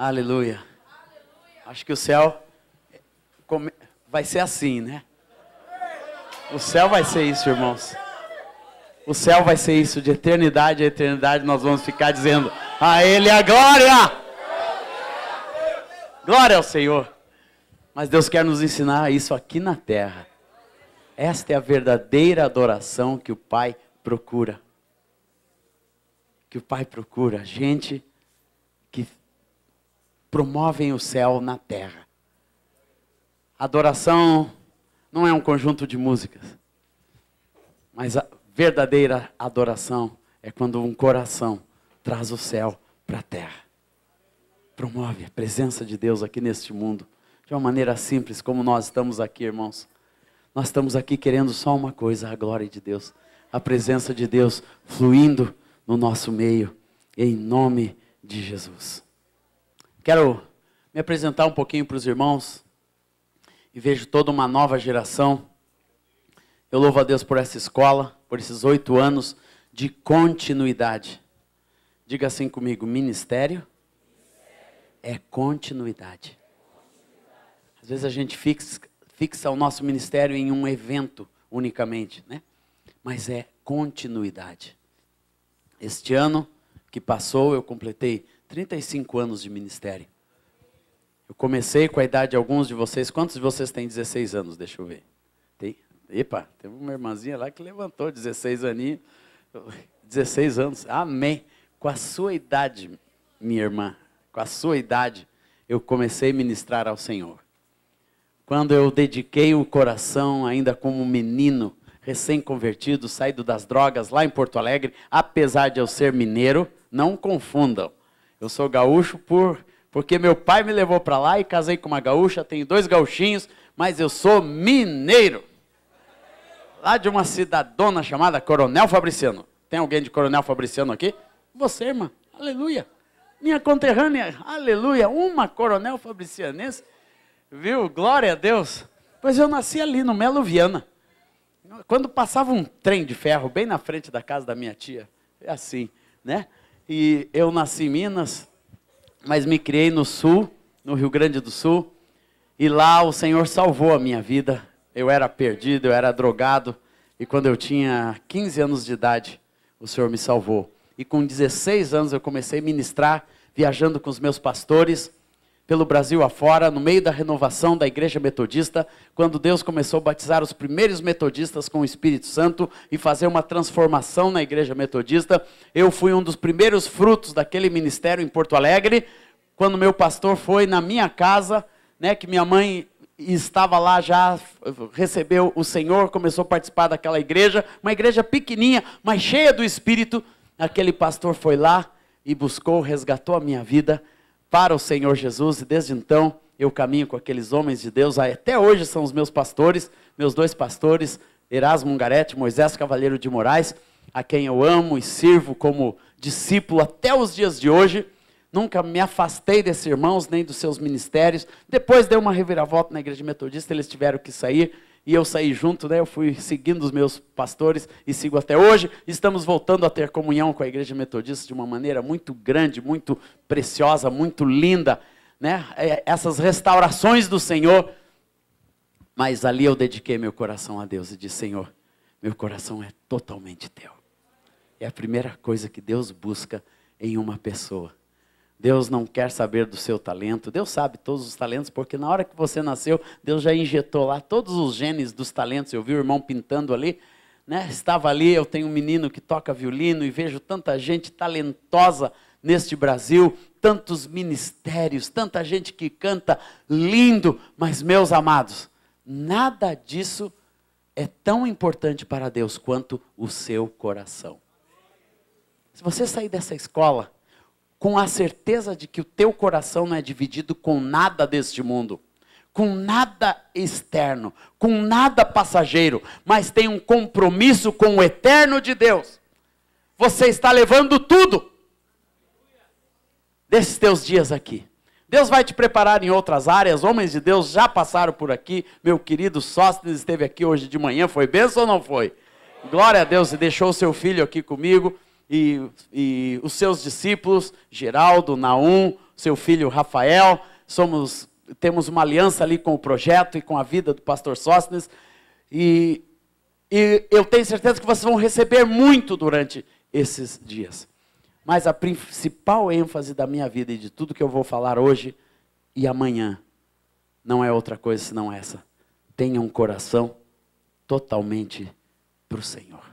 Aleluia. Acho que o céu vai ser assim, né? O céu vai ser isso, irmãos. O céu vai ser isso, de eternidade a eternidade nós vamos ficar dizendo: a Ele a glória! Glória ao Senhor. Mas Deus quer nos ensinar isso aqui na terra. Esta é a verdadeira adoração que o Pai procura. Que o Pai procura, gente que promovem o céu na terra. Adoração não é um conjunto de músicas, mas a verdadeira adoração é quando um coração traz o céu para a terra. Promove a presença de Deus aqui neste mundo, de uma maneira simples, como nós estamos aqui, irmãos. Nós estamos aqui querendo só uma coisa, a glória de Deus, a presença de Deus fluindo no nosso meio, em nome de Jesus. Quero me apresentar um pouquinho para os irmãos, e vejo toda uma nova geração. Eu louvo a Deus por essa escola, por esses 8 anos de continuidade. Diga assim comigo: ministério é continuidade. Às vezes a gente fixa o nosso ministério em um evento unicamente, né? Mas é continuidade. Este ano que passou, eu completei 35 anos de ministério. Eu comecei com a idade de alguns de vocês. Quantos de vocês têm 16 anos? Deixa eu ver. Epa, teve uma irmãzinha lá que levantou 16 aninhos. 16 anos, amém. Com a sua idade, minha irmã, com a sua idade, eu comecei a ministrar ao Senhor. Quando eu dediquei o coração, ainda como menino, recém-convertido, saído das drogas, lá em Porto Alegre, apesar de eu ser mineiro, não confundam. Eu sou gaúcho porque meu pai me levou para lá e casei com uma gaúcha, tenho 2 gauchinhos, mas eu sou mineiro. Lá de uma cidadona chamada Coronel Fabriciano. Tem alguém de Coronel Fabriciano aqui? Você, irmã. Aleluia. Minha conterrânea. Aleluia. Uma Coronel Fabricianense. Viu? Glória a Deus. Pois eu nasci ali no Melo Viana. Quando passava um trem de ferro bem na frente da casa da minha tia. É assim, né? E eu nasci em Minas, mas me criei no Sul, no Rio Grande do Sul. E lá o Senhor salvou a minha vida. Eu era perdido, eu era drogado, e quando eu tinha 15 anos de idade, o Senhor me salvou. E com 16 anos eu comecei a ministrar, viajando com os meus pastores, pelo Brasil afora, no meio da renovação da Igreja Metodista, quando Deus começou a batizar os primeiros metodistas com o Espírito Santo, e fazer uma transformação na Igreja Metodista. Eu fui um dos primeiros frutos daquele ministério em Porto Alegre, quando meu pastor foi na minha casa, né, que minha mãe estava lá, já recebeu o Senhor, começou a participar daquela igreja, uma igreja pequenininha, mas cheia do Espírito. Aquele pastor foi lá e buscou, resgatou a minha vida para o Senhor Jesus, e desde então eu caminho com aqueles homens de Deus, até hoje são os meus pastores, meus 2 pastores, Erasmo Ungaretti, Moisés Cavalheiro de Moraes, a quem eu amo e sirvo como discípulo até os dias de hoje. Nunca me afastei desses irmãos, nem dos seus ministérios. Depois deu uma reviravolta na Igreja Metodista, eles tiveram que sair, e eu saí junto, né? Eu fui seguindo os meus pastores, e sigo até hoje. Estamos voltando a ter comunhão com a Igreja Metodista de uma maneira muito grande, muito preciosa, muito linda, né? Essas restaurações do Senhor. Mas ali eu dediquei meu coração a Deus, e disse: Senhor, meu coração é totalmente teu. É a primeira coisa que Deus busca em uma pessoa. Deus não quer saber do seu talento. Deus sabe todos os talentos, porque na hora que você nasceu, Deus já injetou lá todos os genes dos talentos. Eu vi o irmão pintando ali, né? Estava ali, eu tenho um menino que toca violino, e vejo tanta gente talentosa neste Brasil, tantos ministérios, tanta gente que canta lindo. Mas, meus amados, nada disso é tão importante para Deus quanto o seu coração. Se você sair dessa escola com a certeza de que o teu coração não é dividido com nada deste mundo, com nada externo, com nada passageiro, mas tem um compromisso com o eterno de Deus, você está levando tudo desses teus dias aqui. Deus vai te preparar em outras áreas. Homens de Deus já passaram por aqui. Meu querido Sóstenes esteve aqui hoje de manhã. Foi bênção ou não foi? Glória a Deus. E deixou o seu filho aqui comigo. E os seus discípulos, Geraldo, Naum, seu filho Rafael, temos uma aliança ali com o projeto e com a vida do pastor Sóstenes, e eu tenho certeza que vocês vão receber muito durante esses dias. Mas a principal ênfase da minha vida e de tudo que eu vou falar hoje e amanhã, não é outra coisa senão essa. Tenha um coração totalmente para o Senhor.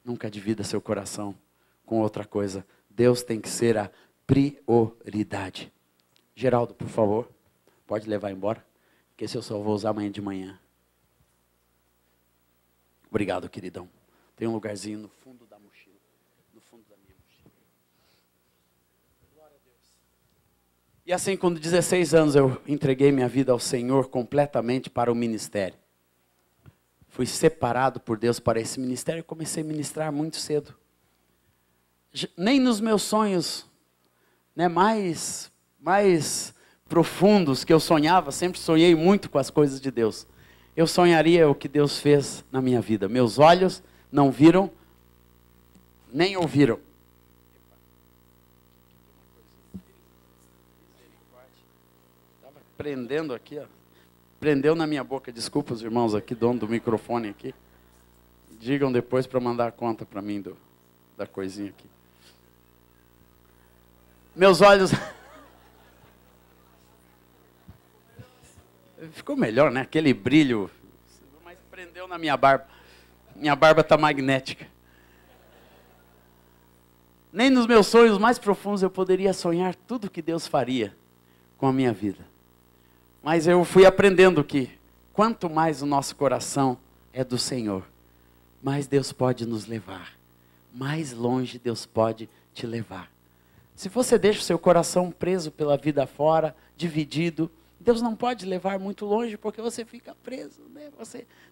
Nunca divida seu coração com outra coisa. Deus tem que ser a prioridade. Geraldo, por favor, pode levar embora, que esse eu só vou usar amanhã de manhã. Obrigado, queridão. Tem um lugarzinho no fundo da mochila, no fundo da minha mochila. Glória a Deus. E assim, com 16 anos, eu entreguei minha vida ao Senhor completamente para o ministério. Fui separado por Deus para esse ministério e comecei a ministrar muito cedo. Nem nos meus sonhos, né, mais profundos que eu sonhava, sempre sonhei muito com as coisas de Deus. Eu sonharia o que Deus fez na minha vida. Meus olhos não viram, nem ouviram. Estava prendendo aqui, ó. Prendeu na minha boca. Desculpa os irmãos aqui, dono do microfone aqui. Digam depois para mandar a conta para mim da coisinha aqui. Meus olhos... Ficou melhor, né? Aquele brilho. Mas prendeu na minha barba. Minha barba está magnética. Nem nos meus sonhos mais profundos eu poderia sonhar tudo que Deus faria com a minha vida. Mas eu fui aprendendo que quanto mais o nosso coração é do Senhor, mais Deus pode nos levar. Mais longe Deus pode te levar. Se você deixa o seu coração preso pela vida fora, dividido, Deus não pode levar muito longe porque você fica preso, né?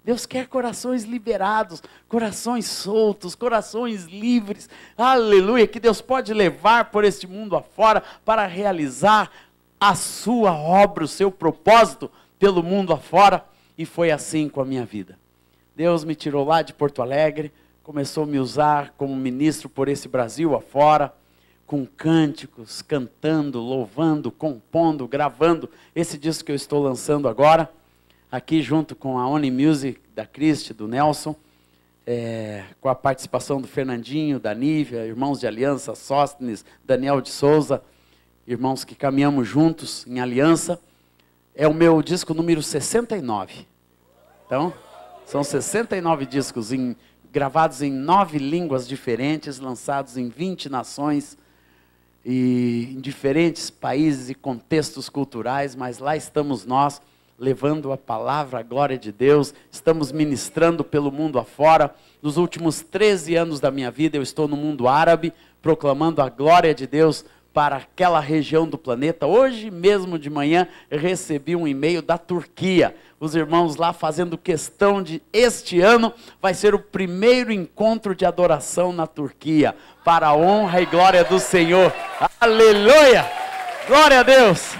Deus quer corações liberados, corações soltos, corações livres. Aleluia, que Deus pode levar por este mundo afora para realizar a sua obra, o seu propósito pelo mundo afora. E foi assim com a minha vida. Deus me tirou lá de Porto Alegre, começou a me usar como ministro por esse Brasil afora, com cânticos, cantando, louvando, compondo, gravando esse disco que eu estou lançando agora, aqui junto com a Oni Music, da Cristi, do Nelson, com a participação do Fernandinho, da Nívia, irmãos de aliança, Sóstenes, Daniel de Souza, irmãos que caminhamos juntos em aliança. É o meu disco número 69. Então, são 69 discos gravados em 9 línguas diferentes, lançados em 20 nações, e em diferentes países e contextos culturais, mas lá estamos nós, levando a palavra, a glória de Deus, estamos ministrando pelo mundo afora. Nos últimos 13 anos da minha vida, eu estou no mundo árabe, proclamando a glória de Deus para aquela região do planeta. Hoje mesmo de manhã, eu recebi um e-mail da Turquia, os irmãos lá fazendo questão de, este ano, vai ser o primeiro encontro de adoração na Turquia, para a honra e glória do Senhor. Aleluia! Glória a Deus!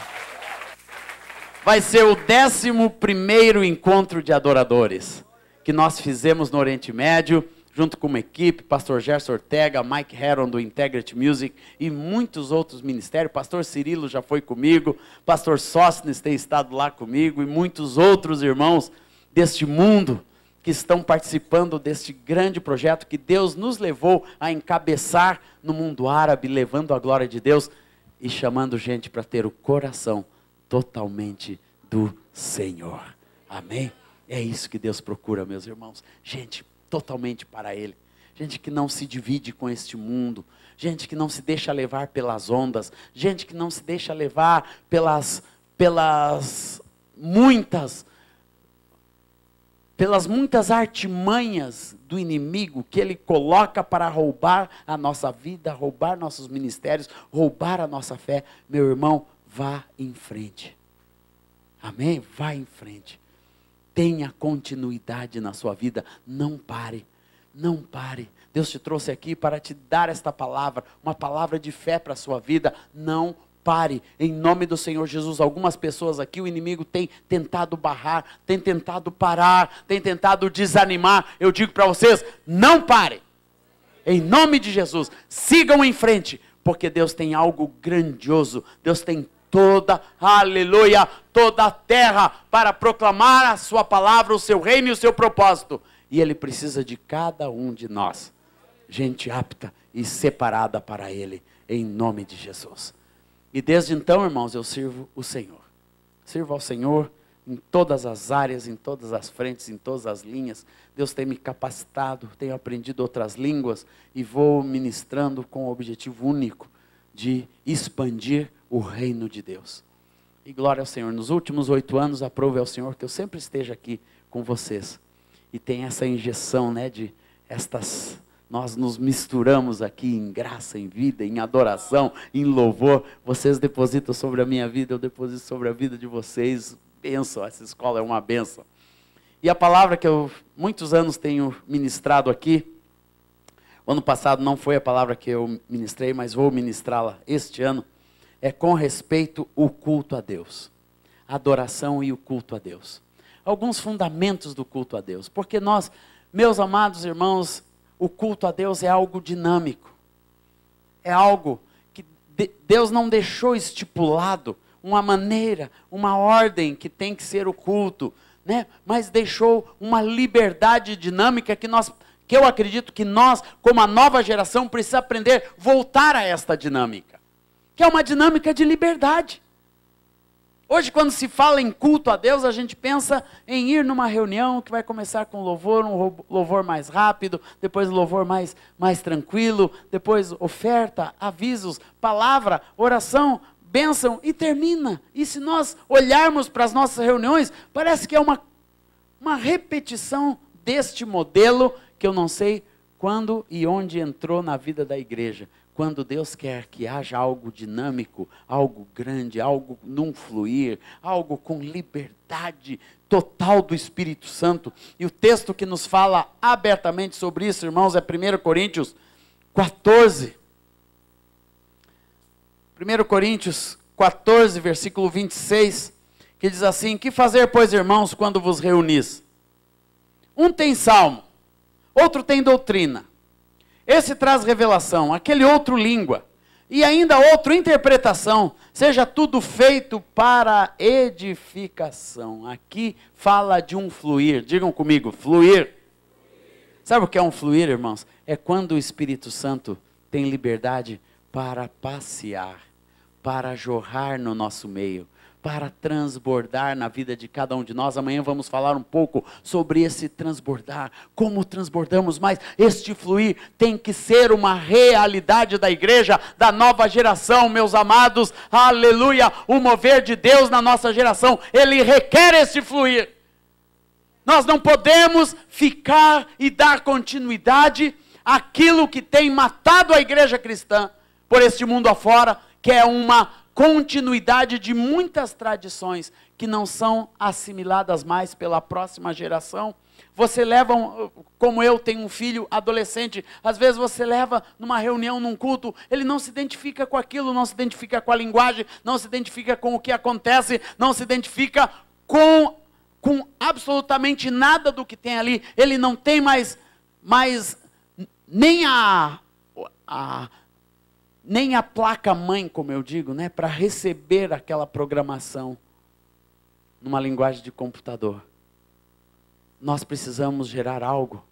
Vai ser o 11º encontro de adoradores, que nós fizemos no Oriente Médio, junto com uma equipe, pastor Gerson Ortega, Mike Heron do Integrity Music e muitos outros ministérios. Pastor Cirilo já foi comigo, pastor Sóstenes tem estado lá comigo e muitos outros irmãos deste mundo que estão participando deste grande projeto que Deus nos levou a encabeçar no mundo árabe, levando a glória de Deus e chamando gente para ter o coração totalmente do Senhor. Amém? É isso que Deus procura, meus irmãos. Gente totalmente para Ele. Gente que não se divide com este mundo. Gente que não se deixa levar pelas ondas. Gente que não se deixa levar pelas muitas artimanhas do inimigo que ele coloca para roubar a nossa vida, roubar nossos ministérios, roubar a nossa fé. Meu irmão, vá em frente. Amém? Vá em frente. Tenha continuidade na sua vida. Não pare. Não pare. Deus te trouxe aqui para te dar esta palavra, uma palavra de fé para a sua vida. Não pare. Em nome do Senhor Jesus, algumas pessoas aqui, o inimigo tem tentado barrar, tem tentado parar, tem tentado desanimar. Eu digo para vocês, não pare. Em nome de Jesus, sigam em frente, porque Deus tem algo grandioso. Deus tem toda, aleluia, toda a terra para proclamar a sua palavra, o seu reino e o seu propósito. E Ele precisa de cada um de nós. Gente apta e separada para Ele, em nome de Jesus. E desde então, irmãos, eu sirvo o Senhor. Sirvo ao Senhor em todas as áreas, em todas as frentes, em todas as linhas. Deus tem me capacitado, tenho aprendido outras línguas e vou ministrando com o objetivo único de expandir o reino de Deus. E glória ao Senhor. Nos últimos 8 anos, aprove ao Senhor que eu sempre esteja aqui com vocês. E tem essa injeção, né, de estas... Nós nos misturamos aqui em graça, em vida, em adoração, em louvor. Vocês depositam sobre a minha vida, eu deposito sobre a vida de vocês. Bênção, essa escola é uma bênção. E a palavra que eu muitos anos tenho ministrado aqui, o ano passado não foi a palavra que eu ministrei, mas vou ministrá-la este ano, é com respeito ao culto a Deus. A adoração e o culto a Deus. Alguns fundamentos do culto a Deus. Porque nós, meus amados irmãos, o culto a Deus é algo dinâmico. É algo que Deus não deixou estipulado uma maneira, uma ordem que tem que ser o culto, né? Mas deixou uma liberdade dinâmica que eu acredito que nós, como a nova geração, precisa aprender a voltar a esta dinâmica. Que é uma dinâmica de liberdade. Hoje, quando se fala em culto a Deus, a gente pensa em ir numa reunião que vai começar com louvor, um louvor mais rápido, depois um louvor mais tranquilo, depois oferta, avisos, palavra, oração, bênção e termina. E se nós olharmos para as nossas reuniões, parece que é uma repetição deste modelo que eu não sei quando e onde entrou na vida da igreja. Quando Deus quer que haja algo dinâmico, algo grande, algo num fluir, algo com liberdade total do Espírito Santo. E o texto que nos fala abertamente sobre isso, irmãos, é 1 Coríntios 14. 1 Coríntios 14, versículo 26, que diz assim: que fazer, pois, irmãos, quando vos reunis? Um tem salmo, outro tem doutrina. Esse traz revelação, aquele outro língua, e ainda outro interpretação. Seja tudo feito para edificação. Aqui fala de um fluir. Digam comigo, fluir. Sabe o que é um fluir, irmãos? É quando o Espírito Santo tem liberdade para passear, para jorrar no nosso meio, para transbordar na vida de cada um de nós. Amanhã vamos falar um pouco sobre esse transbordar, como transbordamos, mas este fluir tem que ser uma realidade da igreja, da nova geração, meus amados, aleluia. O mover de Deus na nossa geração, ele requer esse fluir. Nós não podemos ficar e dar continuidade àquilo que tem matado a igreja cristã por este mundo afora, que é uma continuidade de muitas tradições que não são assimiladas mais pela próxima geração. Você leva, como eu tenho um filho adolescente, às vezes você leva numa reunião, num culto, ele não se identifica com aquilo, não se identifica com a linguagem, não se identifica com o que acontece, não se identifica com absolutamente nada do que tem ali. Ele não tem mais nem nem a placa-mãe, como eu digo, né, para receber aquela programação numa linguagem de computador. Nós precisamos gerar algo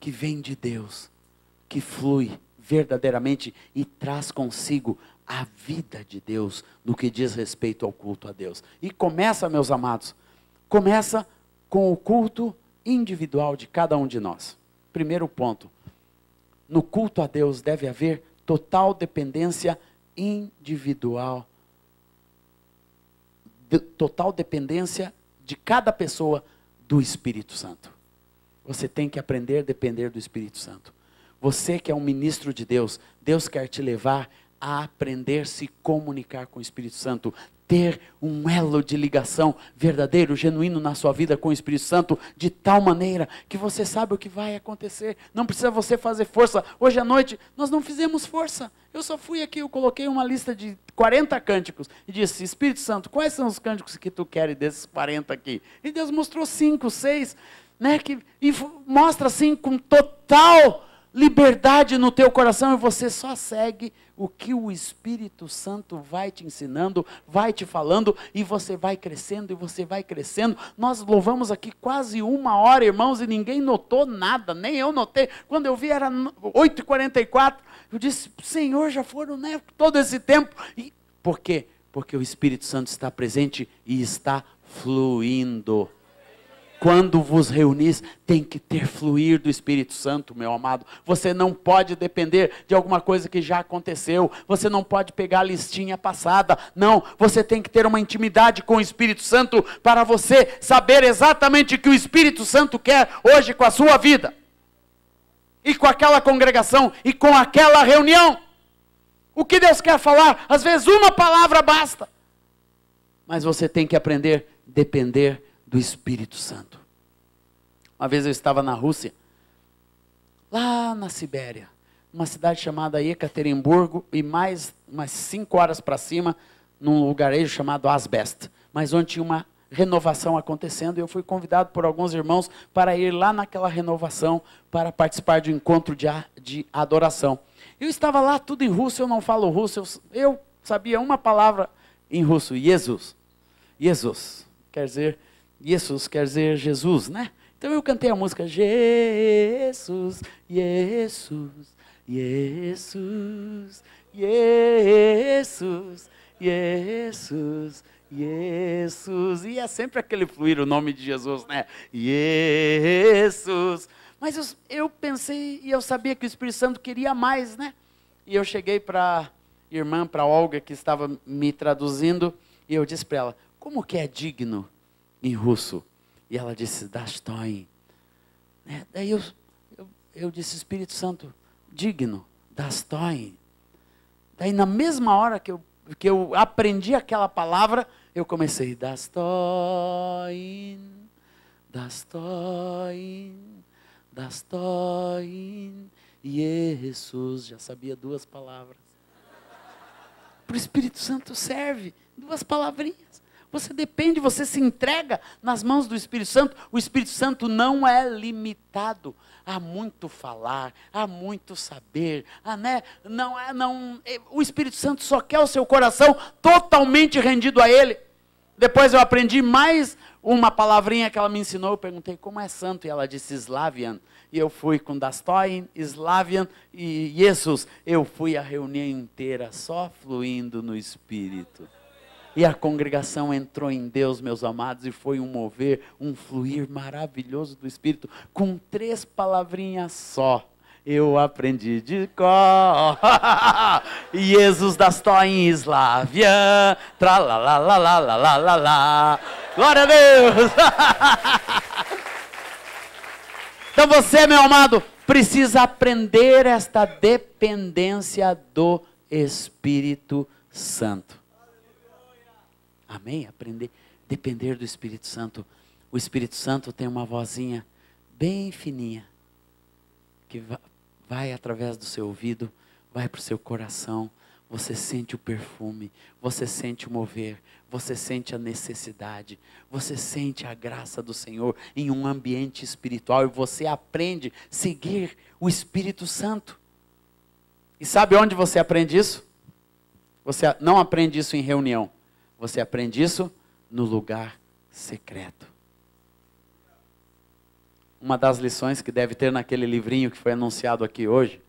que vem de Deus, que flui verdadeiramente e traz consigo a vida de Deus no que diz respeito ao culto a Deus. E começa, meus amados, começa com o culto individual de cada um de nós. Primeiro ponto, no culto a Deus deve haver total dependência individual. Total dependência de cada pessoa do Espírito Santo. Você tem que aprender a depender do Espírito Santo. Você que é um ministro de Deus, Deus quer te levar a aprender a se comunicar com o Espírito Santo. Ter um elo de ligação verdadeiro, genuíno na sua vida com o Espírito Santo, de tal maneira que você sabe o que vai acontecer. Não precisa você fazer força. Hoje à noite nós não fizemos força. Eu só fui aqui, eu coloquei uma lista de 40 cânticos e disse: Espírito Santo, quais são os cânticos que tu queres desses 40 aqui? E Deus mostrou 5, 6, né, e mostra assim com total liberdade no teu coração e você só segue o que o Espírito Santo vai te ensinando, vai te falando, e você vai crescendo, e você vai crescendo. Nós louvamos aqui quase 1 hora, irmãos, e ninguém notou nada, nem eu notei. Quando eu vi era 8h44, eu disse, Senhor, já foram, né, todo esse tempo. E, por quê? Porque o Espírito Santo está presente e está fluindo. Quando vos reunis, tem que ter fluir do Espírito Santo, meu amado. Você não pode depender de alguma coisa que já aconteceu. Você não pode pegar a listinha passada. Não, você tem que ter uma intimidade com o Espírito Santo para você saber exatamente o que o Espírito Santo quer hoje com a sua vida. E com aquela congregação, e com aquela reunião. O que Deus quer falar? Às vezes uma palavra basta. Mas você tem que aprender a depender do Espírito Santo. Uma vez eu estava na Rússia, lá na Sibéria, uma cidade chamada Ekaterimburgo, e mais umas 5 horas para cima, num lugarejo chamado Asbest, mas onde tinha uma renovação acontecendo, e eu fui convidado por alguns irmãos para ir lá naquela renovação, para participar de um encontro de adoração. Eu estava lá, tudo em russo, eu não falo russo, eu sabia uma palavra em russo, Jesus. Jesus, quer dizer, Jesus quer dizer Jesus, né? Então eu cantei a música, Jesus, Jesus, Jesus, Jesus, Jesus, Jesus. E é sempre aquele fluir o nome de Jesus, né? Jesus. Mas eu pensei e eu sabia que o Espírito Santo queria mais, né? E eu cheguei para a irmã, para a Olga, que estava me traduzindo, e eu disse para ela, como que é digno em russo? E ela disse, Dastoin. Daí eu disse, Espírito Santo, digno, Dastoin. Daí na mesma hora que eu aprendi aquela palavra, eu comecei, Dastoin, Dastoin, Dastoin, Jesus. Já sabia 2 palavras. Para o Espírito Santo serve 2 palavrinhas. Você depende, você se entrega nas mãos do Espírito Santo. O Espírito Santo não é limitado a muito falar, a muito saber, né? O Espírito Santo só quer o seu coração totalmente rendido a Ele. Depois eu aprendi mais uma palavrinha que ela me ensinou. Eu perguntei como é santo, e ela disse Slavian. E eu fui com Dastoin, Slavian e Jesus. Eu fui a reunião inteira só fluindo no Espírito. E a congregação entrou em Deus, meus amados, e foi um mover, um fluir maravilhoso do Espírito, com 3 palavrinhas só. Eu aprendi de cor. Jesus Dastoin Slavia. Tralalalalalalala. Glória a Deus. Então você, meu amado, precisa aprender esta dependência do Espírito Santo. Amém? Aprender, depender do Espírito Santo. O Espírito Santo tem uma vozinha bem fininha, que vai através do seu ouvido, vai para o seu coração. Você sente o perfume, você sente o mover, você sente a necessidade, você sente a graça do Senhor em um ambiente espiritual, e você aprende a seguir o Espírito Santo. E sabe onde você aprende isso? Você não aprende isso em reunião. Você aprende isso no lugar secreto. Uma das lições que deve ter naquele livrinho que foi anunciado aqui hoje,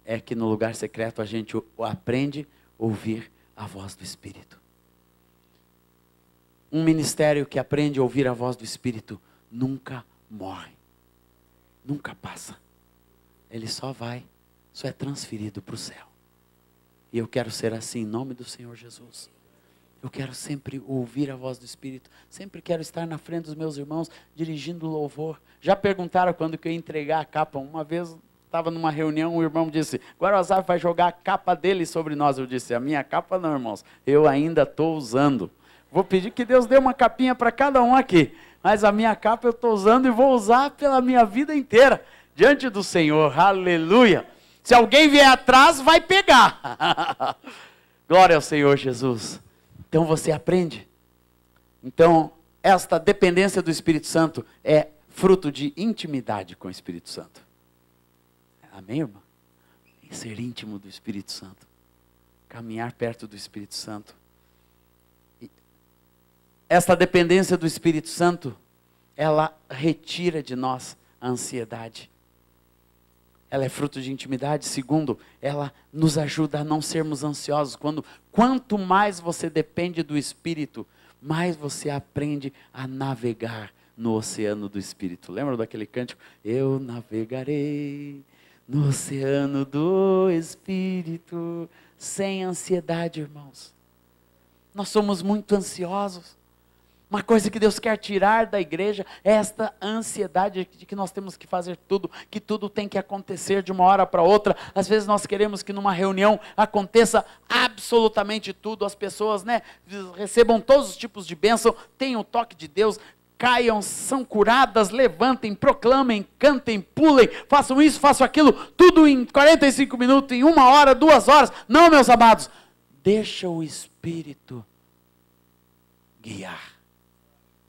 é que no lugar secreto a gente aprende a ouvir a voz do Espírito. Um ministério que aprende a ouvir a voz do Espírito nunca morre, nunca passa. Ele só é transferido para o céu. E eu quero ser assim em nome do Senhor Jesus. Eu quero sempre ouvir a voz do Espírito. Sempre quero estar na frente dos meus irmãos, dirigindo louvor. Já perguntaram quando que eu ia entregar a capa. Uma vez estava numa reunião, um irmão disse, agora o Azar vai jogar a capa dele sobre nós. Eu disse, a minha capa não, irmãos. Eu ainda estou usando. Vou pedir que Deus dê uma capinha para cada um aqui. Mas a minha capa eu estou usando e vou usar pela minha vida inteira. Diante do Senhor. Aleluia. Se alguém vier atrás, vai pegar. Glória ao Senhor Jesus. Então você aprende. Então, esta dependência do Espírito Santo é fruto de intimidade com o Espírito Santo. Amém, irmão? Em ser íntimo do Espírito Santo. Caminhar perto do Espírito Santo. Esta dependência do Espírito Santo, ela retira de nós a ansiedade. Ela é fruto de intimidade. Segundo, ela nos ajuda a não sermos ansiosos. Quanto mais você depende do Espírito, mais você aprende a navegar no oceano do Espírito. Lembra daquele cântico? Eu navegarei no oceano do Espírito, sem ansiedade, irmãos. Nós somos muito ansiosos. Uma coisa que Deus quer tirar da igreja é esta ansiedade de que nós temos que fazer tudo, que tudo tem que acontecer de uma hora para outra. Às vezes nós queremos que numa reunião aconteça absolutamente tudo, as pessoas, recebam todos os tipos de bênção, tenham o toque de Deus, caiam, são curadas, levantem, proclamem, cantem, pulem, façam isso, façam aquilo, tudo em 45 minutos, em 1 hora, 2 horas. Não, meus amados, deixa o Espírito guiar.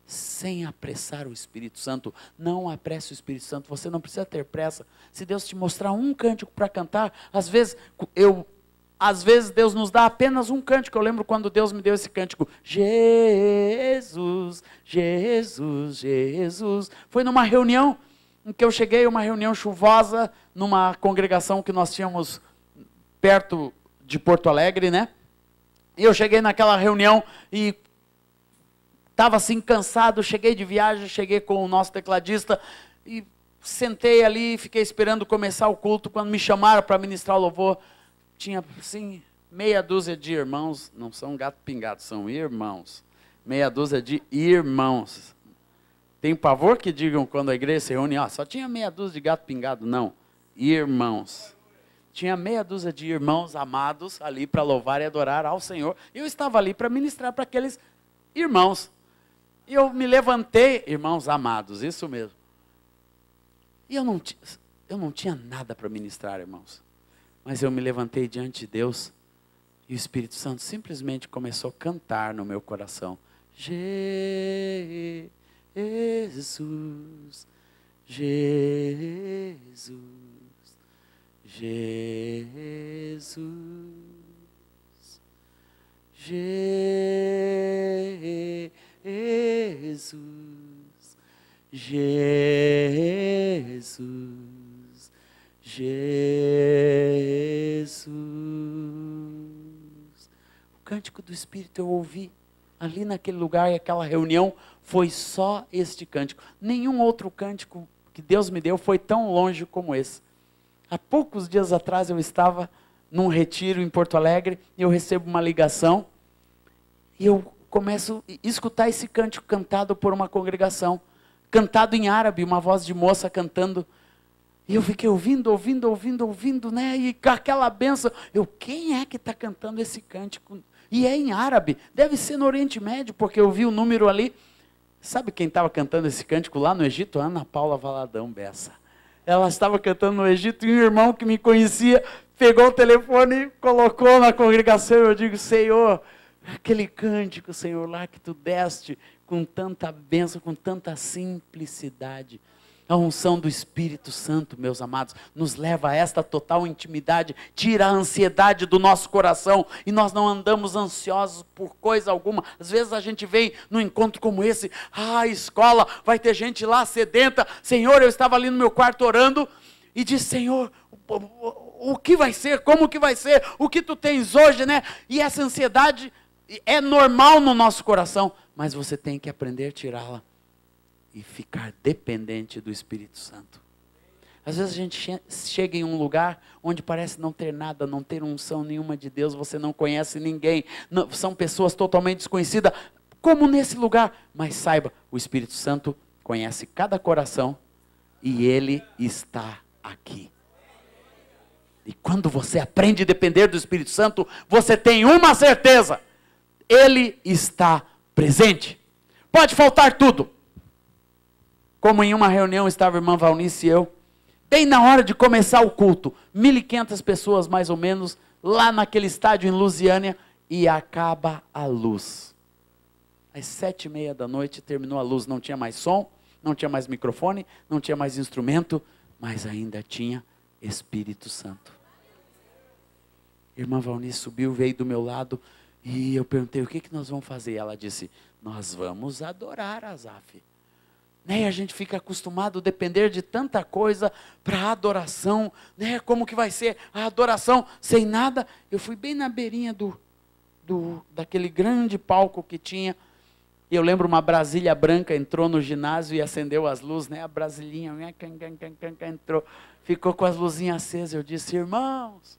Sem apressar o Espírito Santo. Não apresse o Espírito Santo, você não precisa ter pressa. Se Deus te mostrar um cântico para cantar, às vezes Deus nos dá apenas um cântico. Eu lembro quando Deus me deu esse cântico, Jesus, Jesus, Jesus. Foi numa reunião em que eu cheguei, uma reunião chuvosa, numa congregação que nós tínhamos perto de Porto Alegre, E eu cheguei naquela reunião e estava assim cansado, cheguei de viagem, cheguei com o nosso tecladista e sentei ali, fiquei esperando começar o culto. Quando me chamaram para ministrar o louvor, tinha assim, meia dúzia de irmãos, não são gato pingado, são irmãos, meia dúzia de irmãos. Tem pavor que digam quando a igreja se reúne, só tinha meia dúzia de gato pingado, não, irmãos. Tinha meia dúzia de irmãos amados ali para louvar e adorar ao Senhor, e eu estava ali para ministrar para aqueles irmãos. E eu me levantei, irmãos amados, isso mesmo. E eu não tinha nada para ministrar, irmãos. Mas eu me levantei diante de Deus e o Espírito Santo simplesmente começou a cantar no meu coração. Jesus, Jesus, Jesus, Jesus, Jesus, Jesus. O cântico do Espírito eu ouvi ali naquele lugar, e aquela reunião foi só este cântico. Nenhum outro cântico que Deus me deu foi tão longe como esse. Há poucos dias atrás eu estava num retiro em Porto Alegre e eu recebo uma ligação e eu começo a escutar esse cântico cantado por uma congregação, cantado em árabe, uma voz de moça cantando. E eu fiquei ouvindo, E com aquela benção, quem é que está cantando esse cântico? E é em árabe, deve ser no Oriente Médio, porque eu vi o número ali. Sabe quem estava cantando esse cântico lá no Egito? Ana Paula Valadão Bessa. Ela estava cantando no Egito, e um irmão que me conhecia, pegou o telefone e colocou na congregação. Eu digo, Senhor, aquele cântico, Senhor, lá que tu deste, com tanta bênção, com tanta simplicidade. A unção do Espírito Santo, meus amados, nos leva a esta total intimidade, tira a ansiedade do nosso coração, e nós não andamos ansiosos por coisa alguma. Às vezes a gente vem num encontro como esse, escola, vai ter gente lá sedenta. Senhor, eu estava ali no meu quarto orando, e disse, Senhor, o que vai ser, como que vai ser, o que tu tens hoje, E essa ansiedade é normal no nosso coração, mas você tem que aprender a tirá-la e ficar dependente do Espírito Santo. Às vezes a gente chega em um lugar onde parece não ter nada, não ter unção nenhuma de Deus, você não conhece ninguém, são pessoas totalmente desconhecidas, como nesse lugar. Mas saiba, o Espírito Santo conhece cada coração e Ele está aqui. E quando você aprende a depender do Espírito Santo, você tem uma certeza: Ele está presente. Pode faltar tudo. Como em uma reunião estava a irmã Valnice e eu, bem na hora de começar o culto, 1.500 pessoas mais ou menos, lá naquele estádio em Lusiânia, e acaba a luz. Às 7h30 da noite terminou a luz, não tinha mais som, não tinha mais microfone, não tinha mais instrumento, mas ainda tinha Espírito Santo. Irmã Valnice subiu, veio do meu lado e eu perguntei, o que nós vamos fazer? Ela disse, nós vamos adorar Asaf. Né? E a gente fica acostumado a depender de tanta coisa para adoração, né? Como que vai ser a adoração sem nada? Eu fui bem na beirinha daquele grande palco que tinha. E eu lembro uma Brasília branca entrou no ginásio e acendeu as luzes, né? A Brasilinha entrou, ficou com as luzinhas acesas. Eu disse, irmãos,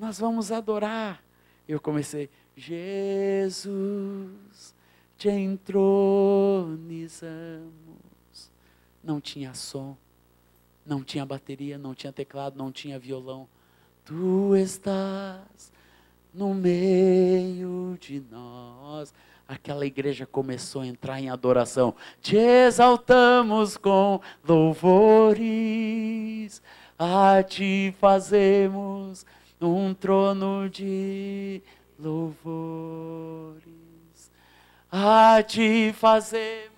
nós vamos adorar. Eu comecei, Jesus, te entronizamos. Não tinha som, não tinha bateria, não tinha teclado, não tinha violão. Tu estás no meio de nós. Aquela igreja começou a entrar em adoração. Te exaltamos com louvores, a ti fazemos um trono de louvores, a ti fazemos.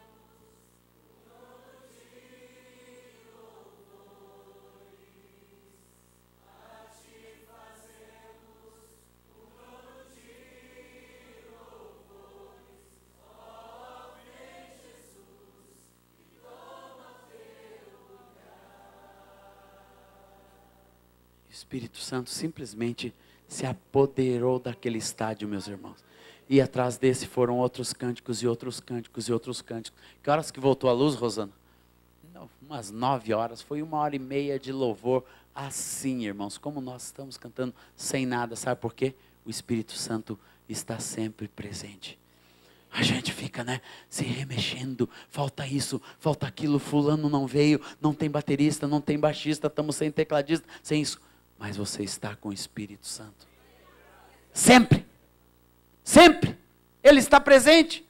O Espírito Santo simplesmente se apoderou daquele estádio, meus irmãos. E atrás desse foram outros cânticos e outros cânticos e outros cânticos. Que horas que voltou a luz, Rosana? Não, umas 9 horas. Foi 1h30 de louvor. Assim, irmãos, como nós estamos cantando sem nada. Sabe por quê? O Espírito Santo está sempre presente. A gente fica, né, se remexendo, falta isso, falta aquilo, fulano não veio, não tem baterista, não tem baixista, estamos sem tecladista, sem isso. Mas você está com o Espírito Santo. Sempre. Sempre. Ele está presente.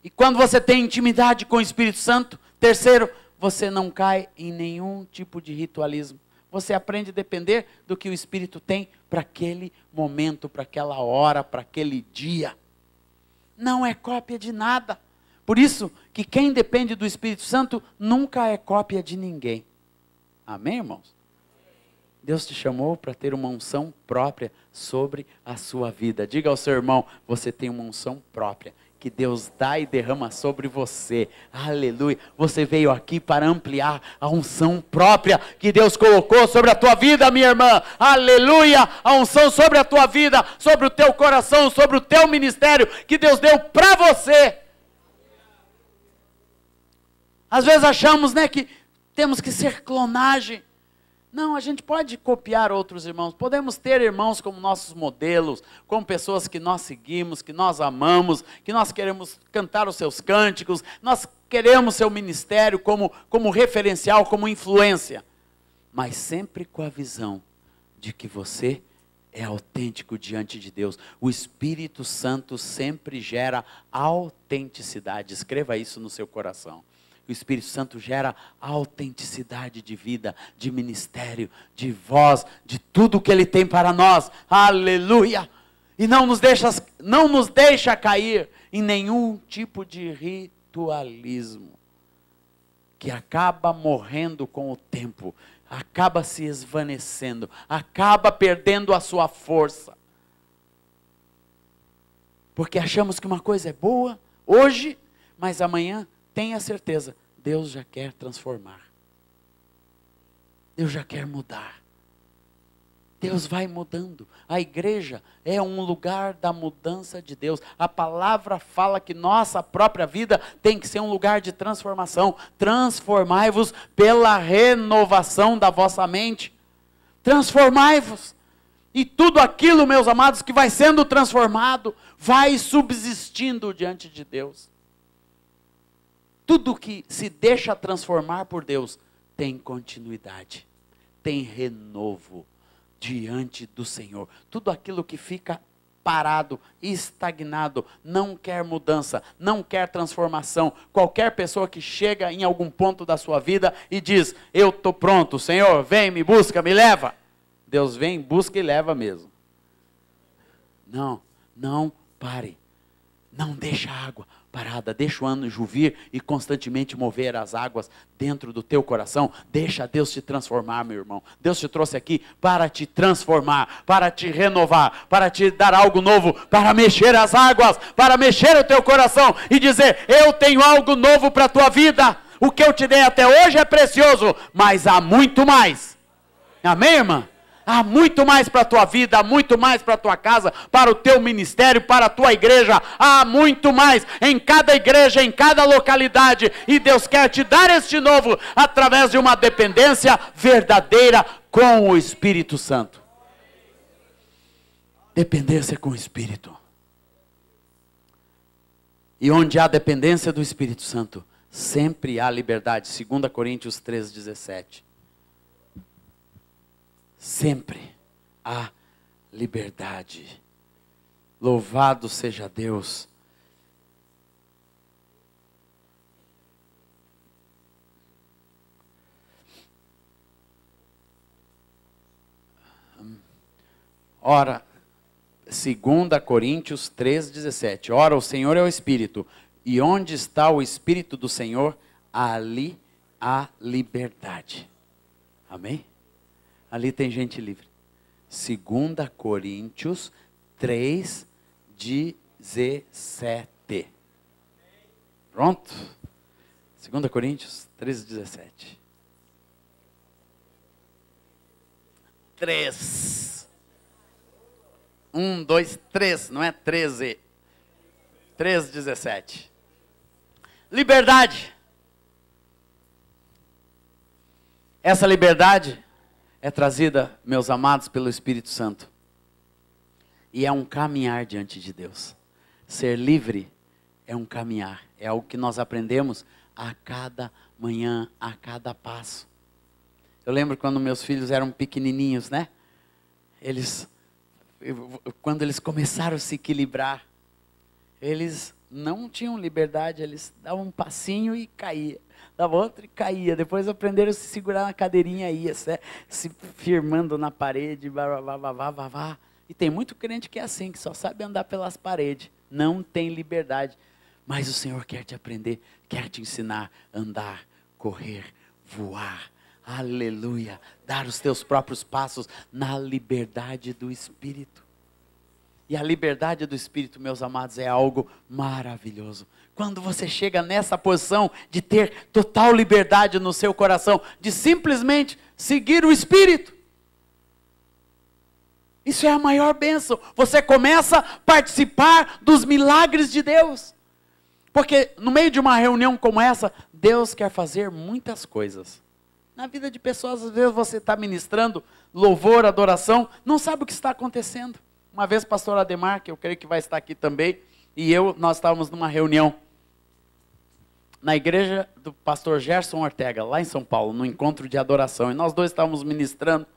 E quando você tem intimidade com o Espírito Santo, terceiro, você não cai em nenhum tipo de ritualismo. Você aprende a depender do que o Espírito tem para aquele momento, para aquela hora, para aquele dia. Não é cópia de nada. Por isso que quem depende do Espírito Santo nunca é cópia de ninguém. Amém, irmãos? Deus te chamou para ter uma unção própria sobre a sua vida. Diga ao seu irmão, você tem uma unção própria, que Deus dá e derrama sobre você. Aleluia. Você veio aqui para ampliar a unção própria que Deus colocou sobre a tua vida, minha irmã. Aleluia. A unção sobre a tua vida, sobre o teu coração, sobre o teu ministério, que Deus deu para você. Às vezes achamos, né, que temos que ser clonagem. Não, a gente pode copiar outros irmãos, podemos ter irmãos como nossos modelos, como pessoas que nós seguimos, que nós amamos, que nós queremos cantar os seus cânticos, nós queremos seu ministério como referencial, como influência, mas sempre com a visão de que você é autêntico diante de Deus. O Espírito Santo sempre gera autenticidade, escreva isso no seu coração. O Espírito Santo gera autenticidade de vida, de ministério, de voz, de tudo que Ele tem para nós. Aleluia! E não nos deixa cair em nenhum tipo de ritualismo, que acaba morrendo com o tempo, acaba se esvanecendo, acaba perdendo a sua força. Porque achamos que uma coisa é boa hoje, mas amanhã, tenha certeza, Deus já quer transformar. Deus já quer mudar. Deus vai mudando. A igreja é um lugar da mudança de Deus. A palavra fala que nossa própria vida tem que ser um lugar de transformação. Transformai-vos pela renovação da vossa mente. Transformai-vos. E tudo aquilo, meus amados, que vai sendo transformado, vai subsistindo diante de Deus. Tudo que se deixa transformar por Deus tem continuidade, tem renovo diante do Senhor. Tudo aquilo que fica parado, estagnado, não quer mudança, não quer transformação. Qualquer pessoa que chega em algum ponto da sua vida e diz, eu estou pronto, Senhor, vem, me busca, me leva. Deus vem, busca e leva mesmo. Não pare. Não deixa a água parada, deixa o anjo vir e constantemente mover as águas dentro do teu coração. Deixa Deus te transformar, meu irmão. Deus te trouxe aqui para te transformar, para te renovar, para te dar algo novo, para mexer as águas, para mexer o teu coração e dizer: eu tenho algo novo para a tua vida. O que eu te dei até hoje é precioso, mas há muito mais. Amém, irmã? Há muito mais para a tua vida, há muito mais para a tua casa, para o teu ministério, para a tua igreja. Há muito mais em cada igreja, em cada localidade. E Deus quer te dar este novo através de uma dependência verdadeira com o Espírito Santo. Dependência com o Espírito. E onde há dependência do Espírito Santo, sempre há liberdade. 2 Coríntios 3,17. Sempre há liberdade. Louvado seja Deus. Ora, 2 Coríntios 3,17. Ora, o Senhor é o Espírito, e onde está o Espírito do Senhor, ali há liberdade. Amém? Ali tem gente livre. 2 Coríntios 3,17. Pronto? 2 Coríntios 3,17. 3. 1, 2, 3. Não é 13. 3,17. Liberdade. Essa liberdade é trazida, meus amados, pelo Espírito Santo. E é um caminhar diante de Deus. Ser livre é um caminhar. É algo que nós aprendemos a cada manhã, a cada passo. Eu lembro quando meus filhos eram pequenininhos, né? Quando eles começaram a se equilibrar, eles não tinham liberdade, eles davam um passinho e caía. Dava outro e caía. Depois aprenderam a se segurar na cadeirinha e ia se firmando na parede. E tem muito crente que é assim, que só sabe andar pelas paredes. Não tem liberdade. Mas o Senhor quer te aprender, quer te ensinar a andar, correr, voar. Aleluia. Dar os teus próprios passos na liberdade do Espírito. E a liberdade do Espírito, meus amados, é algo maravilhoso. Quando você chega nessa posição de ter total liberdade no seu coração, de simplesmente seguir o Espírito. Isso é a maior bênção. Você começa a participar dos milagres de Deus. Porque no meio de uma reunião como essa, Deus quer fazer muitas coisas. Na vida de pessoas, às vezes você está ministrando louvor, adoração, não sabe o que está acontecendo. Uma vez o pastor Ademar, que eu creio que vai estar aqui também, e nós estávamos numa reunião na igreja do pastor Gerson Ortega, lá em São Paulo, no encontro de adoração. E nós dois estávamos ministrando.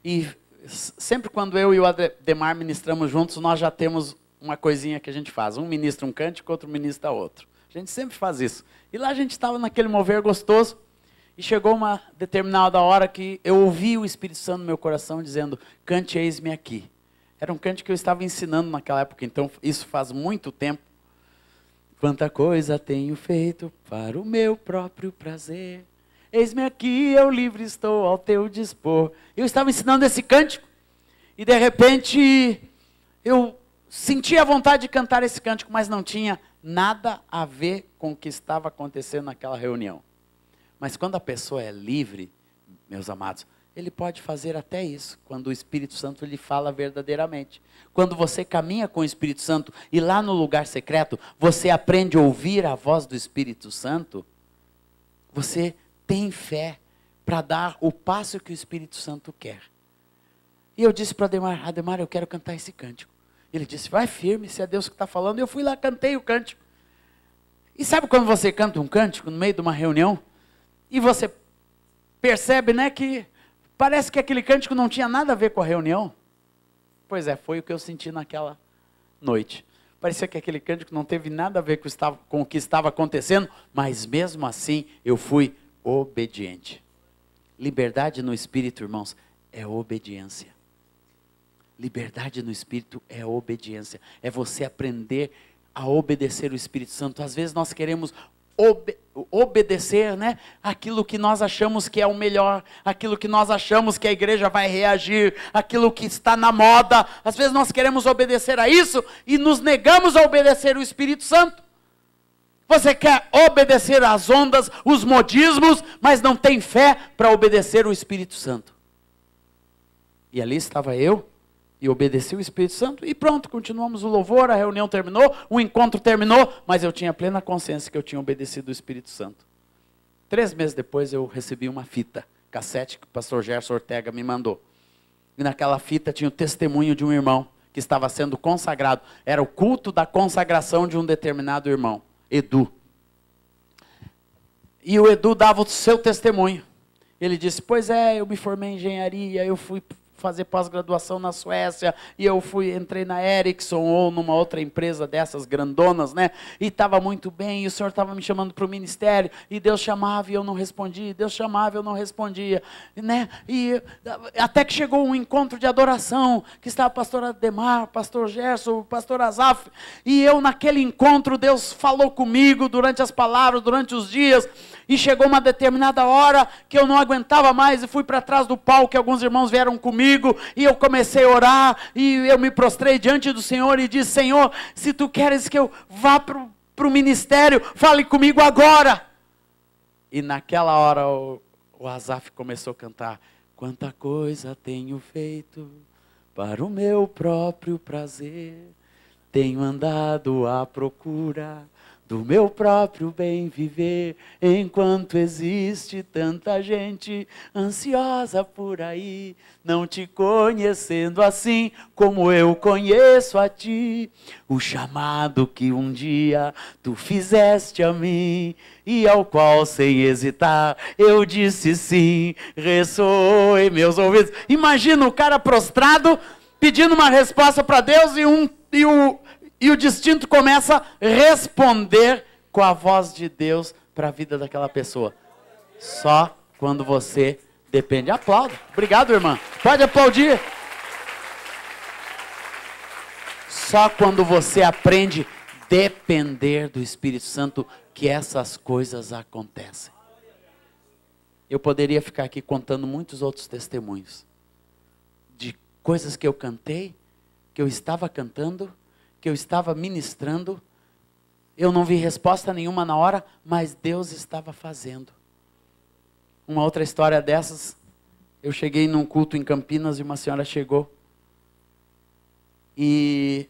E sempre quando eu e o Ademar ministramos juntos, nós já temos uma coisinha que a gente faz. Um ministra um cântico, outro ministra outro. A gente sempre faz isso. E lá a gente estava naquele mover gostoso. E chegou uma determinada hora que eu ouvi o Espírito Santo no meu coração dizendo: cante, eis-me aqui. Era um cântico que eu estava ensinando naquela época, então isso faz muito tempo. Quanta coisa tenho feito para o meu próprio prazer. Eis-me aqui, eu livre estou ao teu dispor. Eu estava ensinando esse cântico. E de repente, eu senti a vontade de cantar esse cântico, mas não tinha nada a ver com o que estava acontecendo naquela reunião. Mas quando a pessoa é livre, meus amados, ele pode fazer até isso, quando o Espírito Santo lhe fala verdadeiramente. Quando você caminha com o Espírito Santo e lá no lugar secreto, você aprende a ouvir a voz do Espírito Santo, você tem fé para dar o passo que o Espírito Santo quer. E eu disse para Ademar: Ademar, eu quero cantar esse cântico. Ele disse: vai firme, se é Deus que está falando. Eu fui lá, cantei o cântico. E sabe quando você canta um cântico no meio de uma reunião, e você percebe, né, que parece que aquele cântico não tinha nada a ver com a reunião? Pois é, foi o que eu senti naquela noite. Parecia que aquele cântico não teve nada a ver com o que estava acontecendo, mas mesmo assim eu fui obediente. Liberdade no Espírito, irmãos, é obediência. Liberdade no Espírito é obediência. É você aprender a obedecer o Espírito Santo. Às vezes nós queremos obedecer, né? Aquilo que nós achamos que é o melhor, aquilo que nós achamos que a igreja vai reagir, aquilo que está na moda. Às vezes nós queremos obedecer a isso e nos negamos a obedecer o Espírito Santo. Você quer obedecer às ondas, os modismos, mas não tem fé para obedecer o Espírito Santo. E ali estava eu, e obedeci o Espírito Santo, e pronto, continuamos o louvor, a reunião terminou, o encontro terminou, mas eu tinha plena consciência que eu tinha obedecido o Espírito Santo. 3 meses depois eu recebi uma fita, cassete, que o pastor Gerson Ortega me mandou. E naquela fita tinha o testemunho de um irmão, que estava sendo consagrado. Era o culto da consagração de um determinado irmão, Edu. E o Edu dava o seu testemunho. Ele disse, pois é, eu me formei em engenharia, eu fui fazer pós-graduação na Suécia, e eu entrei na Ericsson ou numa outra empresa dessas grandonas, né? E estava muito bem, e o Senhor estava me chamando para o ministério, e Deus chamava e eu não respondia, Deus chamava e eu não respondia, né? E até que chegou um encontro de adoração, que estava o pastor Ademar, o pastor Gerson, o pastor Azaf, e eu naquele encontro, Deus falou comigo durante as palavras, durante os dias, e chegou uma determinada hora que eu não aguentava mais e fui para trás do palco, e alguns irmãos vieram comigo, e eu comecei a orar, e eu me prostrei diante do Senhor e disse, Senhor, se tu queres que eu vá para o ministério, fale comigo agora. E naquela hora o Azaf começou a cantar, quanta coisa tenho feito para o meu próprio prazer, tenho andado à procura do meu próprio bem viver, enquanto existe tanta gente ansiosa por aí, não te conhecendo assim como eu conheço a ti. O chamado que um dia tu fizeste a mim, e ao qual sem hesitar eu disse sim, ressoou em meus ouvidos. Imagina o cara prostrado, pedindo uma resposta para Deus, e o distinto começa a responder com a voz de Deus para a vida daquela pessoa. Só quando você depende. Aplauda. Obrigado, irmã. Pode aplaudir. Só quando você aprende a depender do Espírito Santo que essas coisas acontecem. Eu poderia ficar aqui contando muitos outros testemunhos de coisas que eu cantei, que eu estava cantando, que eu estava ministrando, eu não vi resposta nenhuma na hora, mas Deus estava fazendo. Uma outra história dessas, eu cheguei num culto em Campinas e uma senhora chegou, e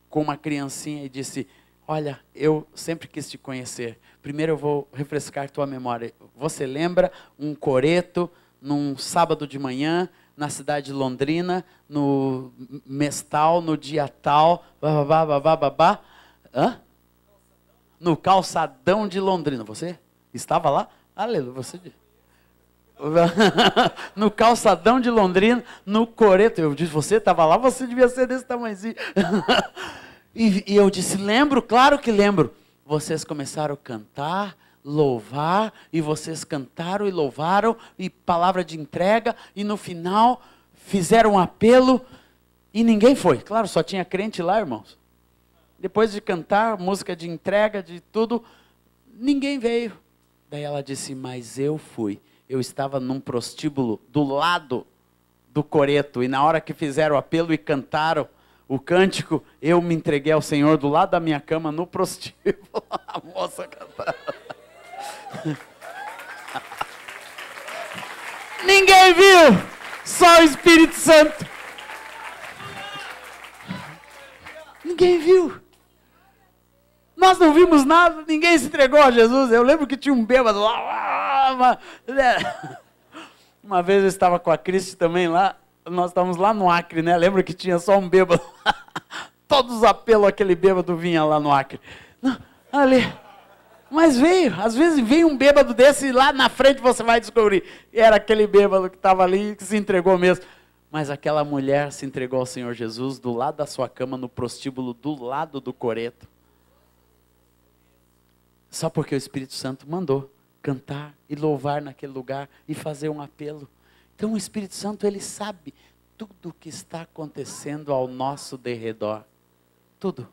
com uma criancinha e disse, olha, eu sempre quis te conhecer, primeiro eu vou refrescar tua memória. Você lembra um coreto, num sábado de manhã, na cidade de Londrina, no Mestal, no dia tal, no calçadão de Londrina. Você estava lá? Aleluia, você... no calçadão de Londrina, no coreto. Eu disse, você estava lá, você devia ser desse tamanhozinho. e eu disse, lembro, claro que lembro. Vocês começaram a cantar, louvar, e vocês cantaram e louvaram, e palavra de entrega, e no final fizeram um apelo, e ninguém foi. Claro, só tinha crente lá, irmãos. Depois de cantar, música de entrega, de tudo, ninguém veio. Daí ela disse, mas eu fui. Eu estava num prostíbulo do lado do coreto, e na hora que fizeram o apelo e cantaram o cântico, eu me entreguei ao Senhor do lado da minha cama, no prostíbulo. A moça cantava. Ninguém viu, só o Espírito Santo. Ninguém viu. Nós não vimos nada, ninguém se entregou a Jesus. Eu lembro que tinha um bêbado lá. Uma vez eu estava com a Cristi também lá, nós estávamos lá no Acre, né? Lembra que tinha só um bêbado? Todos os apelos, aquele bêbado vinha lá no Acre. Não, ali... Mas veio, às vezes veio um bêbado desse e lá na frente você vai descobrir. Era aquele bêbado que estava ali, que se entregou mesmo. Mas aquela mulher se entregou ao Senhor Jesus do lado da sua cama, no prostíbulo, do lado do coreto. Só porque o Espírito Santo mandou cantar e louvar naquele lugar e fazer um apelo. Então o Espírito Santo, ele sabe tudo o que está acontecendo ao nosso derredor. Tudo.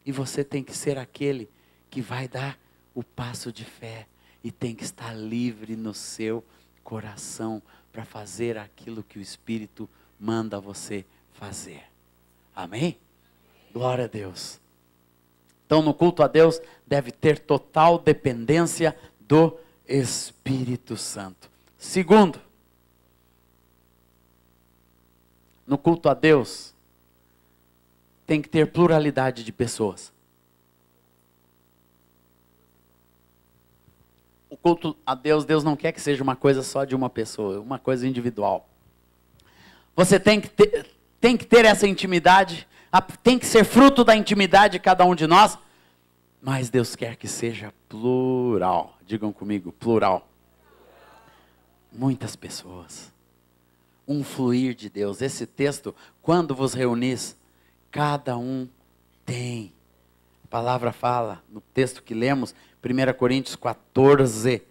E você tem que ser aquele que vai dar o passo de fé. E tem que estar livre no seu coração para fazer aquilo que o Espírito manda você fazer. Amém? Glória a Deus. Então, no culto a Deus, deve ter total dependência do Espírito Santo. Segundo, no culto a Deus, tem que ter pluralidade de pessoas. O culto a Deus, Deus não quer que seja uma coisa só de uma pessoa, uma coisa individual. Você tem que ter essa intimidade, tem que ser fruto da intimidade de cada um de nós, mas Deus quer que seja plural. Digam comigo, plural. Muitas pessoas. Um fluir de Deus. Esse texto, quando vos reunis, cada um tem. A palavra fala, no texto que lemos, 1 Coríntios 14,